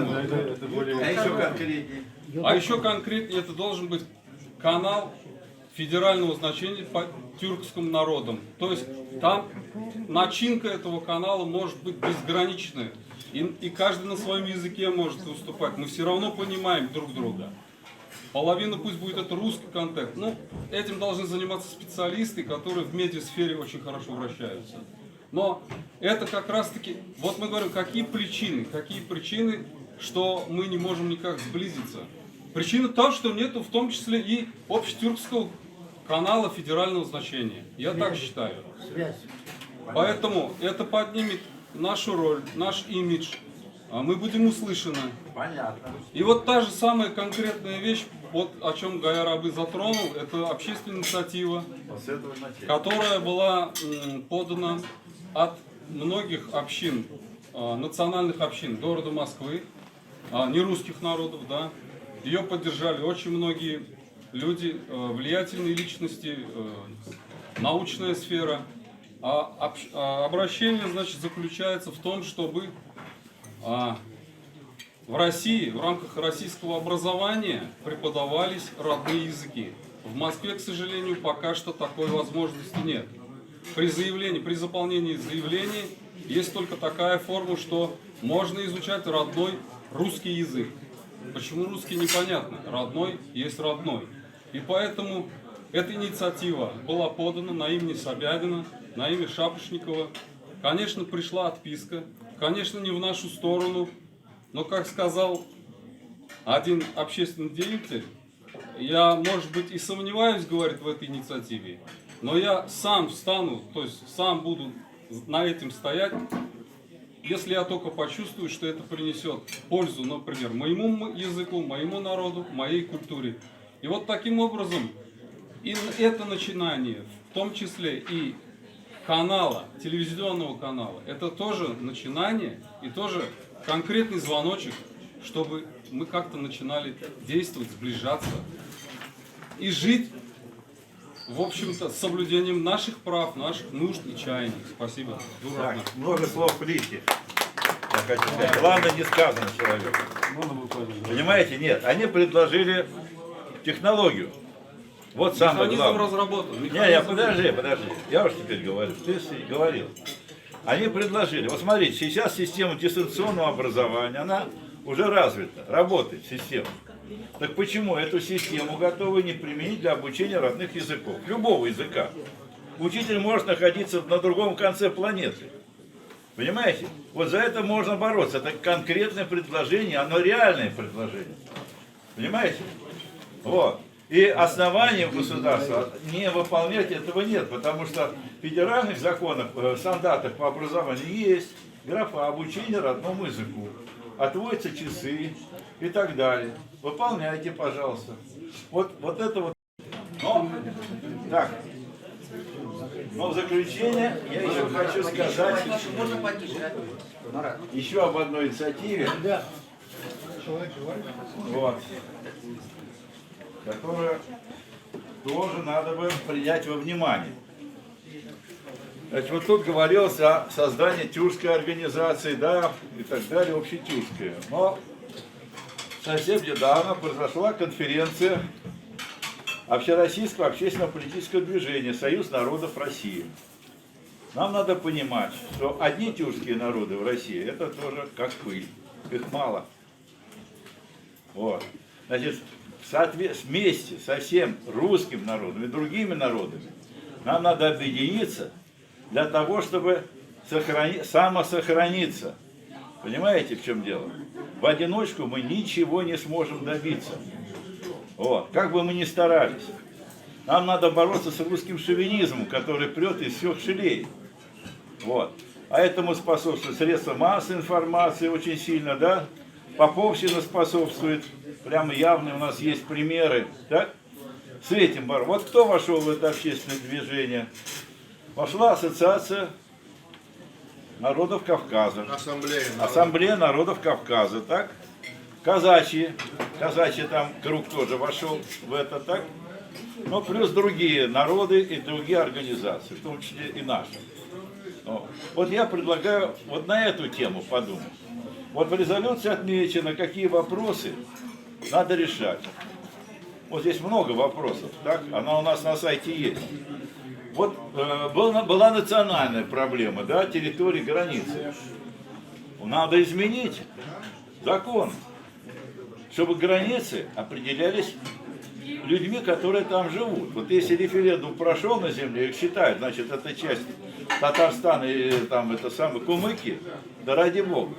А еще конкретнее. А еще конкретнее это должен быть канал федерального значения по тюркским народам. То есть там начинка этого канала может быть безграничная. И каждый на своем языке может выступать. Мы все равно понимаем друг друга. Половина пусть будет это русский контент. Ну, этим должны заниматься специалисты, которые в медиасфере очень хорошо вращаются. Но это как раз таки, вот мы говорим, какие причины, что мы не можем никак сблизиться. Причина та, что нету в том числе и общетюркского канала федерального значения. Я так считаю. Поэтому это поднимет нашу роль, наш имидж. Мы будем услышаны. Понятно. И вот та же самая конкретная вещь, вот о чем Гайар абы затронул, это общественная инициатива, которая была подана от многих общин, национальных общин города Москвы, нерусских народов, да. Ее поддержали очень многие люди, влиятельные личности, научная сфера. Обращение, значит, заключается в том, чтобы в России, в рамках российского образования преподавались родные языки. В Москве, к сожалению, пока что такой возможности нет. При заполнении заявления есть только такая форма, что можно изучать родной русский язык. Почему русский, непонятно. Родной есть родной. И поэтому эта инициатива была подана на имя Собянина, на имя Шапошникова. Конечно, пришла отписка. Конечно, не в нашу сторону. Но, как сказал один общественный деятель, я, может быть, и сомневаюсь, говорит, в этой инициативе, но я сам встану, то есть сам буду на этом стоять, если я только почувствую, что это принесет пользу, например, моему языку, моему народу, моей культуре. И вот таким образом, и это начинание, в том числе и канала, телевизионного канала, это тоже начинание и тоже конкретный звоночек, чтобы мы как-то начинали действовать, сближаться и жить, в общем-то, с соблюдением наших прав, наших нужд и чаяний. Спасибо. Так, много слов в плите. Я хочу сказать. Главное, не сказано человеку. Понимаете? Нет. Они предложили технологию. Вот самое Механизм главное. разработан. Подожди. Я уж теперь говорю. Ты говорил. Они предложили. Вот смотрите, сейчас система дистанционного образования, она уже развита, работает система. Так почему эту систему готовы не применить для обучения родных языков? Любого языка. Учитель может находиться на другом конце планеты. Понимаете? Вот за это можно бороться. Это конкретное предложение, оно реальное предложение. Понимаете? Вот. И основанием государства не выполнять этого нет, потому что в федеральных законах, стандартах по образованию есть графа обучения родному языку. Отводятся часы и так далее. Выполняйте, пожалуйста. Вот это вот. Так. Но в заключение я еще хочу сказать еще об одной инициативе, вот, которую тоже надо бы принять во внимание. Значит, вот тут говорилось о создании тюркской организации, да, и так далее, общетюркская. Но совсем недавно произошла конференция Общероссийского общественно-политического движения «Союз народов России». Нам надо понимать, что одни тюркские народы в России, это тоже как пыль, их мало. Вот. Значит, вместе со всем русским народом и другими народами нам надо объединиться для того, чтобы самосохраниться. Понимаете, в чем дело? В одиночку мы ничего не сможем добиться. Вот. Как бы мы ни старались. Нам надо бороться с русским шовинизмом, который прет из всех щелей. Вот. А этому способствуют средства массовой информации очень сильно, да? Поповщина способствует. Прямо явно у нас есть примеры. Так? С этим бороться. Вот кто вошел в это общественное движение? Вошла Ассоциация народов Кавказа. Ассамблея народов Кавказа, так? Казачьи там круг тоже вошел в это, так? Ну, плюс другие народы и другие организации, в том числе и наши. Вот я предлагаю вот на эту тему подумать. Вот в резолюции отмечено, какие вопросы надо решать. Вот здесь много вопросов, так? Она у нас на сайте есть. Вот была национальная проблема, да, территории границы. Надо изменить закон, чтобы границы определялись людьми, которые там живут. Вот если референдум прошел на земле, их считают, значит, это часть Татарстана или там это самое Кумыки, да ради Бога.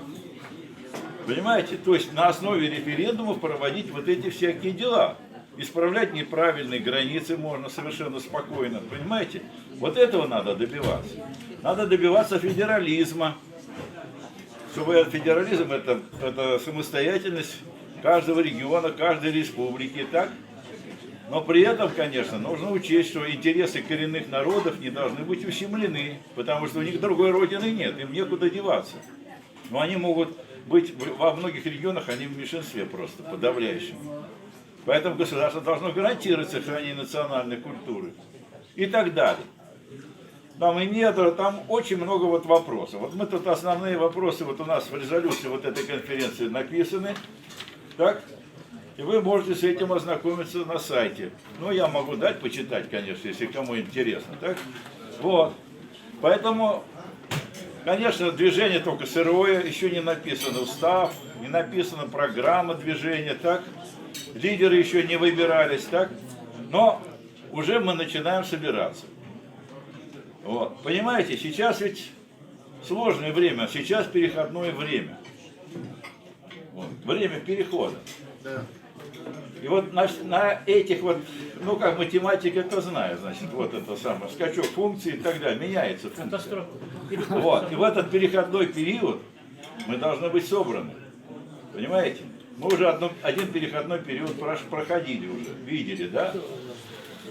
Понимаете? То есть на основе референдумов проводить вот эти всякие дела. Исправлять неправильные границы можно совершенно спокойно. Понимаете? Вот этого надо добиваться. Надо добиваться федерализма. Чтобы федерализм это самостоятельность каждого региона, каждой республики. Так? Но при этом, конечно, нужно учесть, что интересы коренных народов не должны быть ущемлены, потому что у них другой родины нет, им некуда деваться. Но они могут быть, во многих регионах они в меньшинстве просто, подавляющем. Поэтому государство должно гарантировать сохранение национальной культуры и так далее. Там и недра, там очень много вот вопросов. Вот мы тут основные вопросы, вот у нас в резолюции вот этой конференции написаны, так? И вы можете с этим ознакомиться на сайте. Ну, я могу дать почитать, конечно, если кому интересно, так? Вот. Поэтому, конечно, движение только сырое, еще не написан устав, не написана программа движения, так? Лидеры еще не выбирались, так? Но уже мы начинаем собираться. Вот. Понимаете, сейчас ведь сложное время, сейчас переходное время. Вот. Время перехода. И вот на этих вот, ну как математик это знает, значит, вот это самое, скачок функций и так далее, меняется функция. Вот. И в этот переходной период мы должны быть собраны. Понимаете? Мы уже один переходной период проходили уже, видели, да?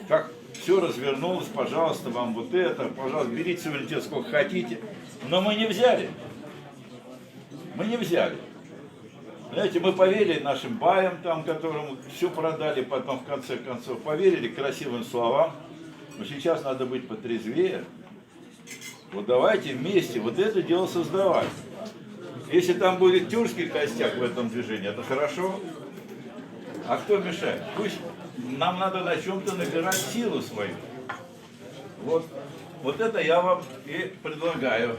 Как все развернулось, пожалуйста, вам вот это, пожалуйста, берите суверенитет сколько хотите. Но мы не взяли. Мы не взяли. Знаете, мы поверили нашим баям, там, которым все продали, потом в конце концов поверили красивым словам. Но сейчас надо быть потрезвее. Вот давайте вместе вот это дело создавать. Если там будет тюркский костяк в этом движении, это хорошо. А кто мешает? Пусть нам надо на чем-то набирать силу свою. Вот это я вам и предлагаю.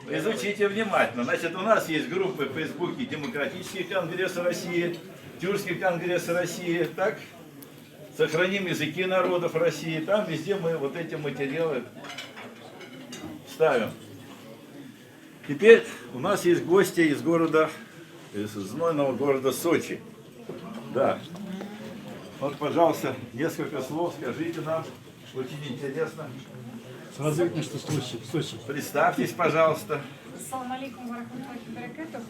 Изучите внимательно. Значит, у нас есть группы в Фейсбуке Демократический конгресс России, Тюркский конгресс России, так? Сохраним языки народов России. Там везде мы вот эти материалы ставим. Теперь у нас есть гости из города, из знойного города Сочи. Да. Вот, пожалуйста, несколько слов скажите нам. Очень интересно. Сразу видно, что Сочи. Представьтесь, пожалуйста. Ассаламу алейкум ва рахматуллахи ва баракатух.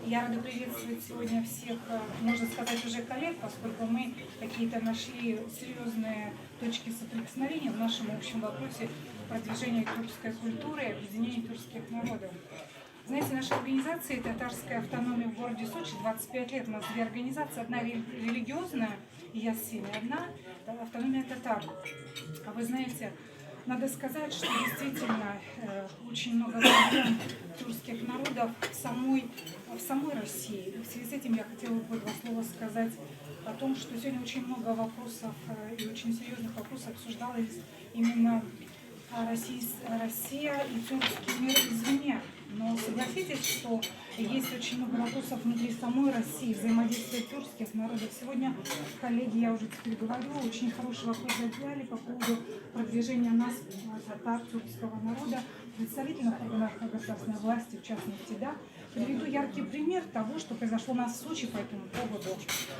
Я рада приветствовать сегодня всех, можно сказать, уже коллег, поскольку мы какие-то нашли серьезные точки соприкосновения в нашем общем вопросе продвижения тюркской культуры и объединения тюркских народов. Знаете, наша организация «Татарская автономия» в городе Сочи 25 лет. У нас две организации, одна религиозная, ЯСИН, и одна автономия татар. А вы знаете, надо сказать, что действительно очень много проблем тюркских народов в самой России. И в связи с этим я хотела бы два слова сказать о том, что сегодня очень много вопросов и очень серьезных вопросов обсуждалось именно Россия и тюркский мир извне. Но согласитесь, что есть очень много вопросов внутри самой России, взаимодействия тюркских народов. Сегодня, коллеги, я уже теперь говорю, очень хороший вопрос задали по поводу продвижения нас, татар, тюркского народа, представительных органов государственной власти, в частности, да. Приведу яркий пример того, что произошло у нас в Сочи по этому поводу.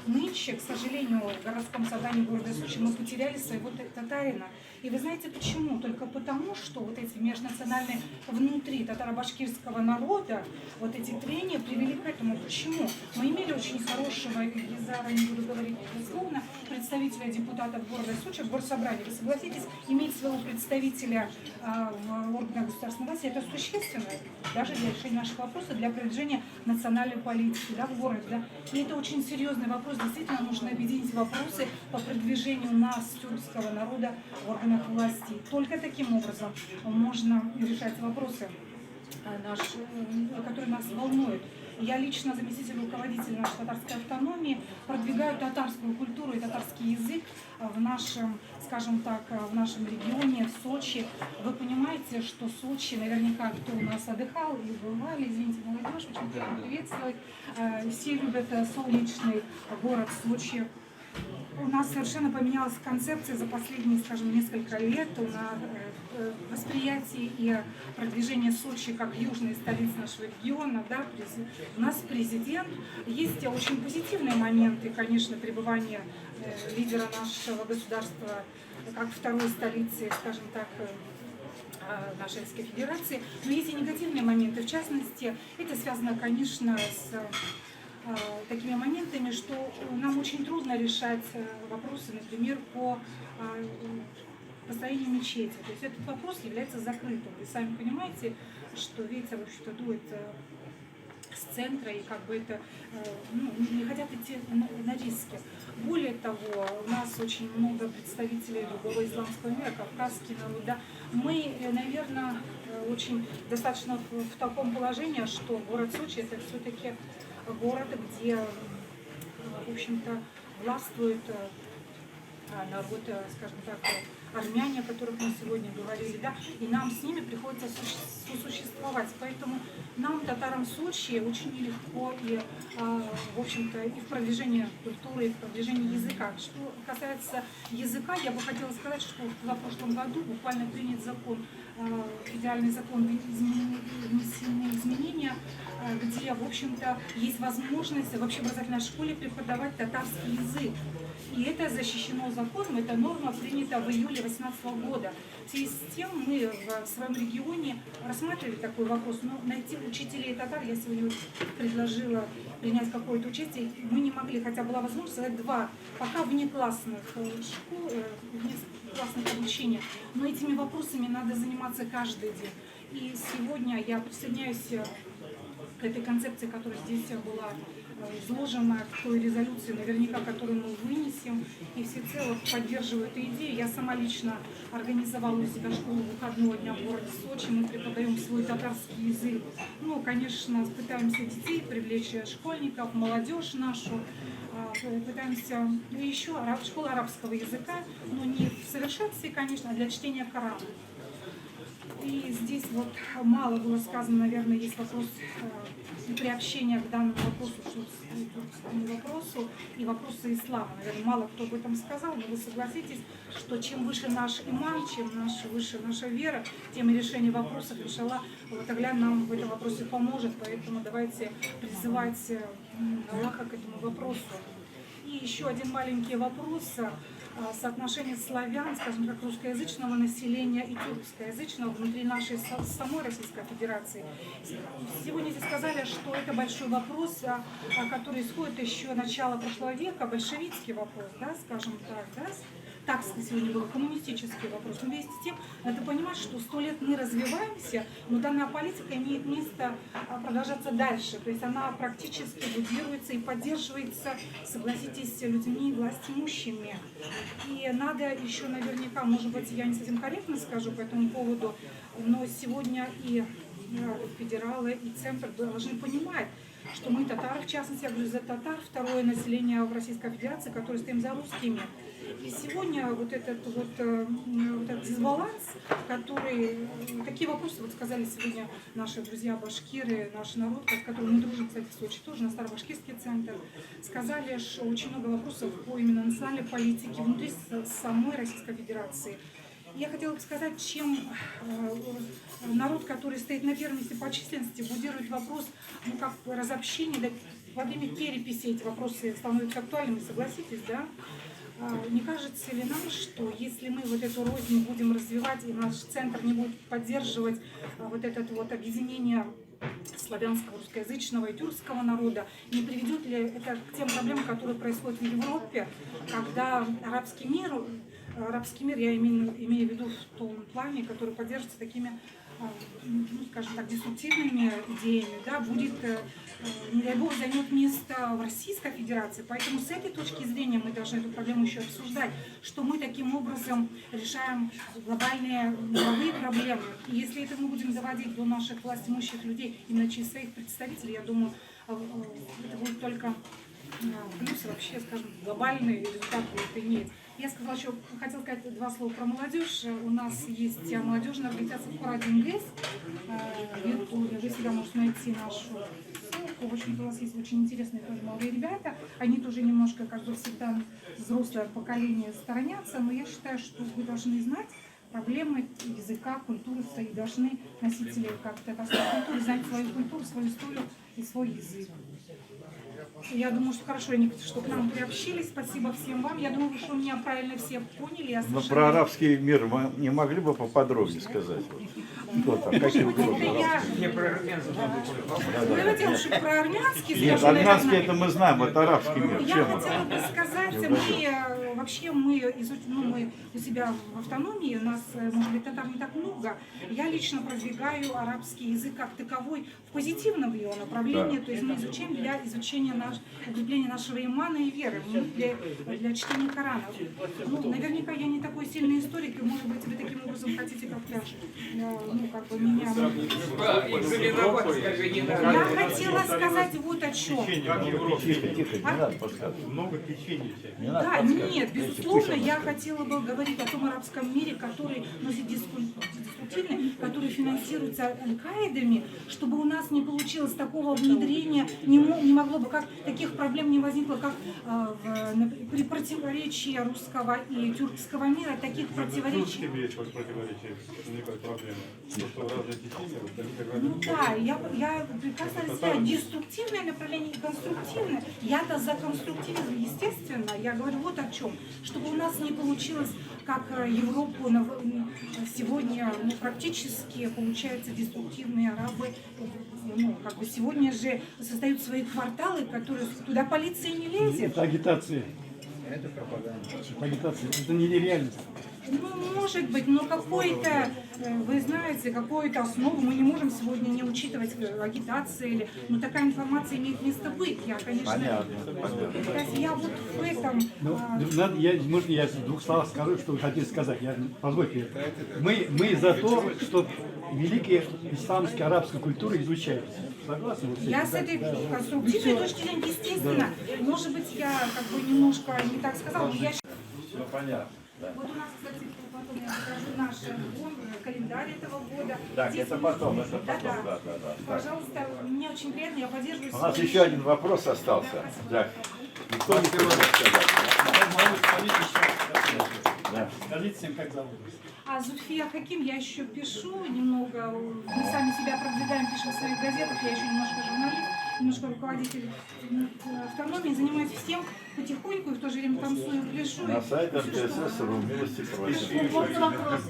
Нынче, к сожалению, в городском собрании города Сочи мы потеряли своего татарина. И вы знаете почему? Только потому, что вот эти межнациональные внутри татаро-башкирского народа, вот эти трения привели к этому. Почему? Мы имели очень хорошего Гизара, не буду говорить дословно, представителя депутатов города Сочи в горсобрании. Вы согласитесь, иметь своего представителя в органах государственной власти, это существенно, даже для решения наших вопросов, для продвижения национальной политики, да, в городе. Да. И это очень серьезный вопрос. Действительно, нужно объединить вопросы по продвижению нас, тюркского народа, в органах власти. Только таким образом можно решать вопросы, которые нас волнуют. Я лично, заместитель руководителя нашей татарской автономии, продвигаю татарскую культуру и татарский язык в нашем, скажем так, в нашем регионе, в Сочи. Вы понимаете, что Сочи, наверняка, кто у нас отдыхал и бывали, извините, молодежь, очень приятно приветствовать. Все любят солнечный город Сочи. У нас совершенно поменялась концепция за последние, скажем, несколько лет на восприятие и продвижение Сочи как южной столицы нашего региона. Да, у нас президент. Есть очень позитивные моменты, конечно, пребывания лидера нашего государства как второй столицы, скажем так, нашей Российской Федерации. Но есть и негативные моменты. В частности, это связано, конечно, с такими моментами, что нам очень трудно решать вопросы, например, по построению мечети. То есть этот вопрос является закрытым. Вы сами понимаете, что ветер вообще-то дует с центра, и как бы это не хотят идти на риски. Более того, у нас очень много представителей другого исламского мира, кавказский народ. Да. Мы, наверное, очень достаточно в таком положении, что город Сочи это все-таки город, где, в общем-то, властвует народ, скажем так, армяне, о которых мы сегодня говорили, да, и нам с ними приходится сосуществовать. Поэтому нам, татарам Сочи, очень нелегко и, в общем-то, и в продвижении культуры, и в продвижении языка. Что касается языка, я бы хотела сказать, что в прошлом году буквально принят закон, федеральный закон, внесены изменения, где, в общем-то, есть возможность в общеобразовательной школе преподавать татарский язык. И это защищено законом, эта норма принята в июле 2018 года. В связи с тем мы в своем регионе рассматривали такой вопрос, но найти учителей татар, я сегодня предложила принять какое-то участие, мы не могли, хотя была возможность создать 2 пока внеклассных школ, внеклассных обучения, но этими вопросами надо заниматься каждый день. И сегодня я присоединяюсь к этой концепции, которая здесь была изложена, к той резолюции, наверняка, которую мы вынесем, и всецело поддерживаю эту идею. Я сама лично организовала у себя школу выходного дня в городе Сочи, мы преподаем свой татарский язык. Ну, конечно, пытаемся детей привлечь, школьников, молодежь нашу, пытаемся, и еще школа арабского языка, но не в совершенстве, конечно, а для чтения Корана. И здесь вот мало было сказано, наверное, есть вопрос приобщения к данному вопросу и вопросу ислама. Наверное, мало кто об этом сказал, но вы согласитесь, что чем выше наш иман, чем выше наша вера, тем и решение вопросов, иншаллах, Аллах нам в этом вопросе поможет. Поэтому давайте призывать Аллаха к этому вопросу. И еще один маленький вопрос. Соотношение славян, скажем так, русскоязычного населения и тюркскоязычного внутри нашей самой Российской Федерации. Сегодня здесь сказали, что это большой вопрос, который исходит еще начала прошлого века, большевистский вопрос, да, скажем так, да, так сегодня был коммунистический вопрос. Но вместе с тем, надо понимать, что 100 лет мы развиваемся, но данная политика имеет место продолжаться дальше. То есть она практически будируется и поддерживается, согласитесь, людьми, властимущими. И надо еще наверняка, может быть, я не совсем корректно скажу по этому поводу, но сегодня и федералы, и центр должны понимать, что мы татары, в частности, я говорю за татар, второе население в Российской Федерации, которые стоим за русскими. И сегодня вот этот дисбаланс, который, такие вопросы, вот сказали сегодня наши друзья башкиры, наш народ, с которым мы дружим, кстати, в Сочи тоже, на Старобашкирский центр, сказали, что очень много вопросов по именно национальной политике внутри самой Российской Федерации. Я хотела бы сказать, чем народ, который стоит на первом месте по численности, будирует вопрос, как разобщение, да, во время переписи эти вопросы становятся актуальными, согласитесь, да? Не кажется ли нам, что если мы вот эту рознь будем развивать, и наш центр не будет поддерживать вот это вот объединение славянского, русскоязычного и тюркского народа, не приведет ли это к тем проблемам, которые происходят в Европе, когда арабский мир, я имею в виду в том плане, который поддерживается такими, скажем так, деструктивными идеями, да, будет, не дай бог, займет место в Российской Федерации. Поэтому с этой точки зрения мы должны эту проблему еще обсуждать, что мы таким образом решаем глобальные мировые проблемы. И если это мы будем доводить до наших властимущих людей, именно через своих представителей, я думаю, это будет только плюс вообще, скажем, глобальный результат будет иметь. Я хотела сказать 2 слова про молодежь. У нас есть молодежная организация «Хурадин ГЭС». Вы всегда можете найти нашу ссылку. В общем-то, у нас есть очень интересные тоже молодые ребята. Они тоже немножко, как бы всегда, взрослое поколение сторонятся. Но я считаю, что вы должны знать проблемы языка, культуры своей. Должны носители как-то татарской культуры знать свою культуру, свою историю и свой язык. Я думаю, что хорошо, что к нам приобщились. Спасибо всем вам. Я думаю, что меня правильно все поняли. Я Но совершенно- про арабский мир мы не могли бы поподробнее сказать? Кто там, какие Может быть, угрозы? это я... Давайте лучше про армянский Нет, скажу, армянский наверное. это мы знаем, это арабский мир. Я Чем хотела он? бы сказать, вообще мы у себя в автономии, у нас, может быть, татар не так много. Я лично продвигаю арабский язык как таковой в позитивном его направлении, то есть мы изучаем для изучения укрепления нашего имана и веры, для чтения Корана. Ну, наверняка я не такой сильный историк, и, может быть, вы таким образом хотите как-то, как бы меня... Я хотела сказать вот о чем. Тихо, тихо, не надо подсказывать. Много течений. Да, нет, безусловно, я хотела бы говорить о том арабском мире, который носит деструктивный, который финансируется аль-Каидами, чтобы у нас не получилось такого внедрения, не могло бы, как таких проблем не возникло, как при противоречии русского и тюркского мира, таких противоречий. есть противоречие, возникают проблемы. Что разные течения, Ну да, я прекрасно разделяю деструктивное направление и конструктивное. Я-то за конструктивизм, естественно. Я говорю вот о чем. Чтобы у нас не получилось, как Европу сегодня практически получается деструктивные арабы. Как бы сегодня же создают свои кварталы, которые туда полиция не лезет. это агитация. Это пропаганда. Агитация. Это нереальность. Ну, может быть, но какой-то, вы знаете, какую-то основу мы не можем сегодня не учитывать агитации или, но такая информация имеет место быть. Я, конечно, я вот в этом. Можно я в двух словах скажу, что вы хотите сказать? Позвольте. Мы за то, что великие исламские арабская культура изучается. Согласны? Я с этой конструктивной точки зрения, естественно, может быть, я как бы немножко не так сказала, но я... Все понятно. Да. Вот у нас, кстати, потом я покажу наш альбом, календарь этого года. Так, Здесь это мы- потом, это Да, потом, да. да. Пожалуйста, мне очень приятно, я поддерживаю. У нас сегодня- еще один вопрос остался. Так, никто не хочет сказать. Да. Скажите всем, как зовут. А Зульфия Хаким, я еще пишу немного, мы сами себя продвигаем, пишем в своих газетах, я еще немножко журналист, немножко руководитель автономии, занимаюсь всем потихоньку и в то же время танцую, пляшу. На и сайт всё, что- РТСС.ру, милости просим. Можно вопрос?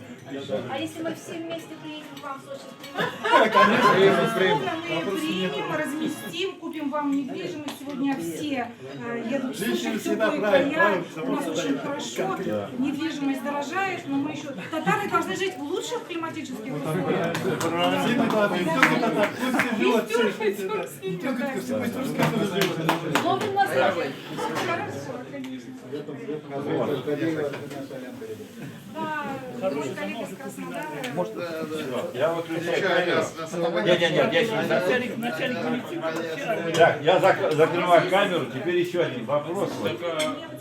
А если мы все вместе приедем к вам в Сочи? Безусловно, мы примем, разместим, купим вам недвижимость. Сегодня все едут в Сочи, в теплые края. У нас очень хорошо. Недвижимость дорожает, но мы еще... Татары должны жить в лучших климатических условиях. Ловим на славе. Хорошо, конечно. Да, мой коллега с Краснодара. Я выключаю камеру. Нет, Так, я закрываю камеру. Теперь еще один вопрос. Вот.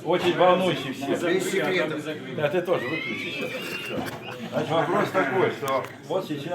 Очень волнующий всех. Да, ты тоже выключи. Значит, вопрос такой, что вот сейчас...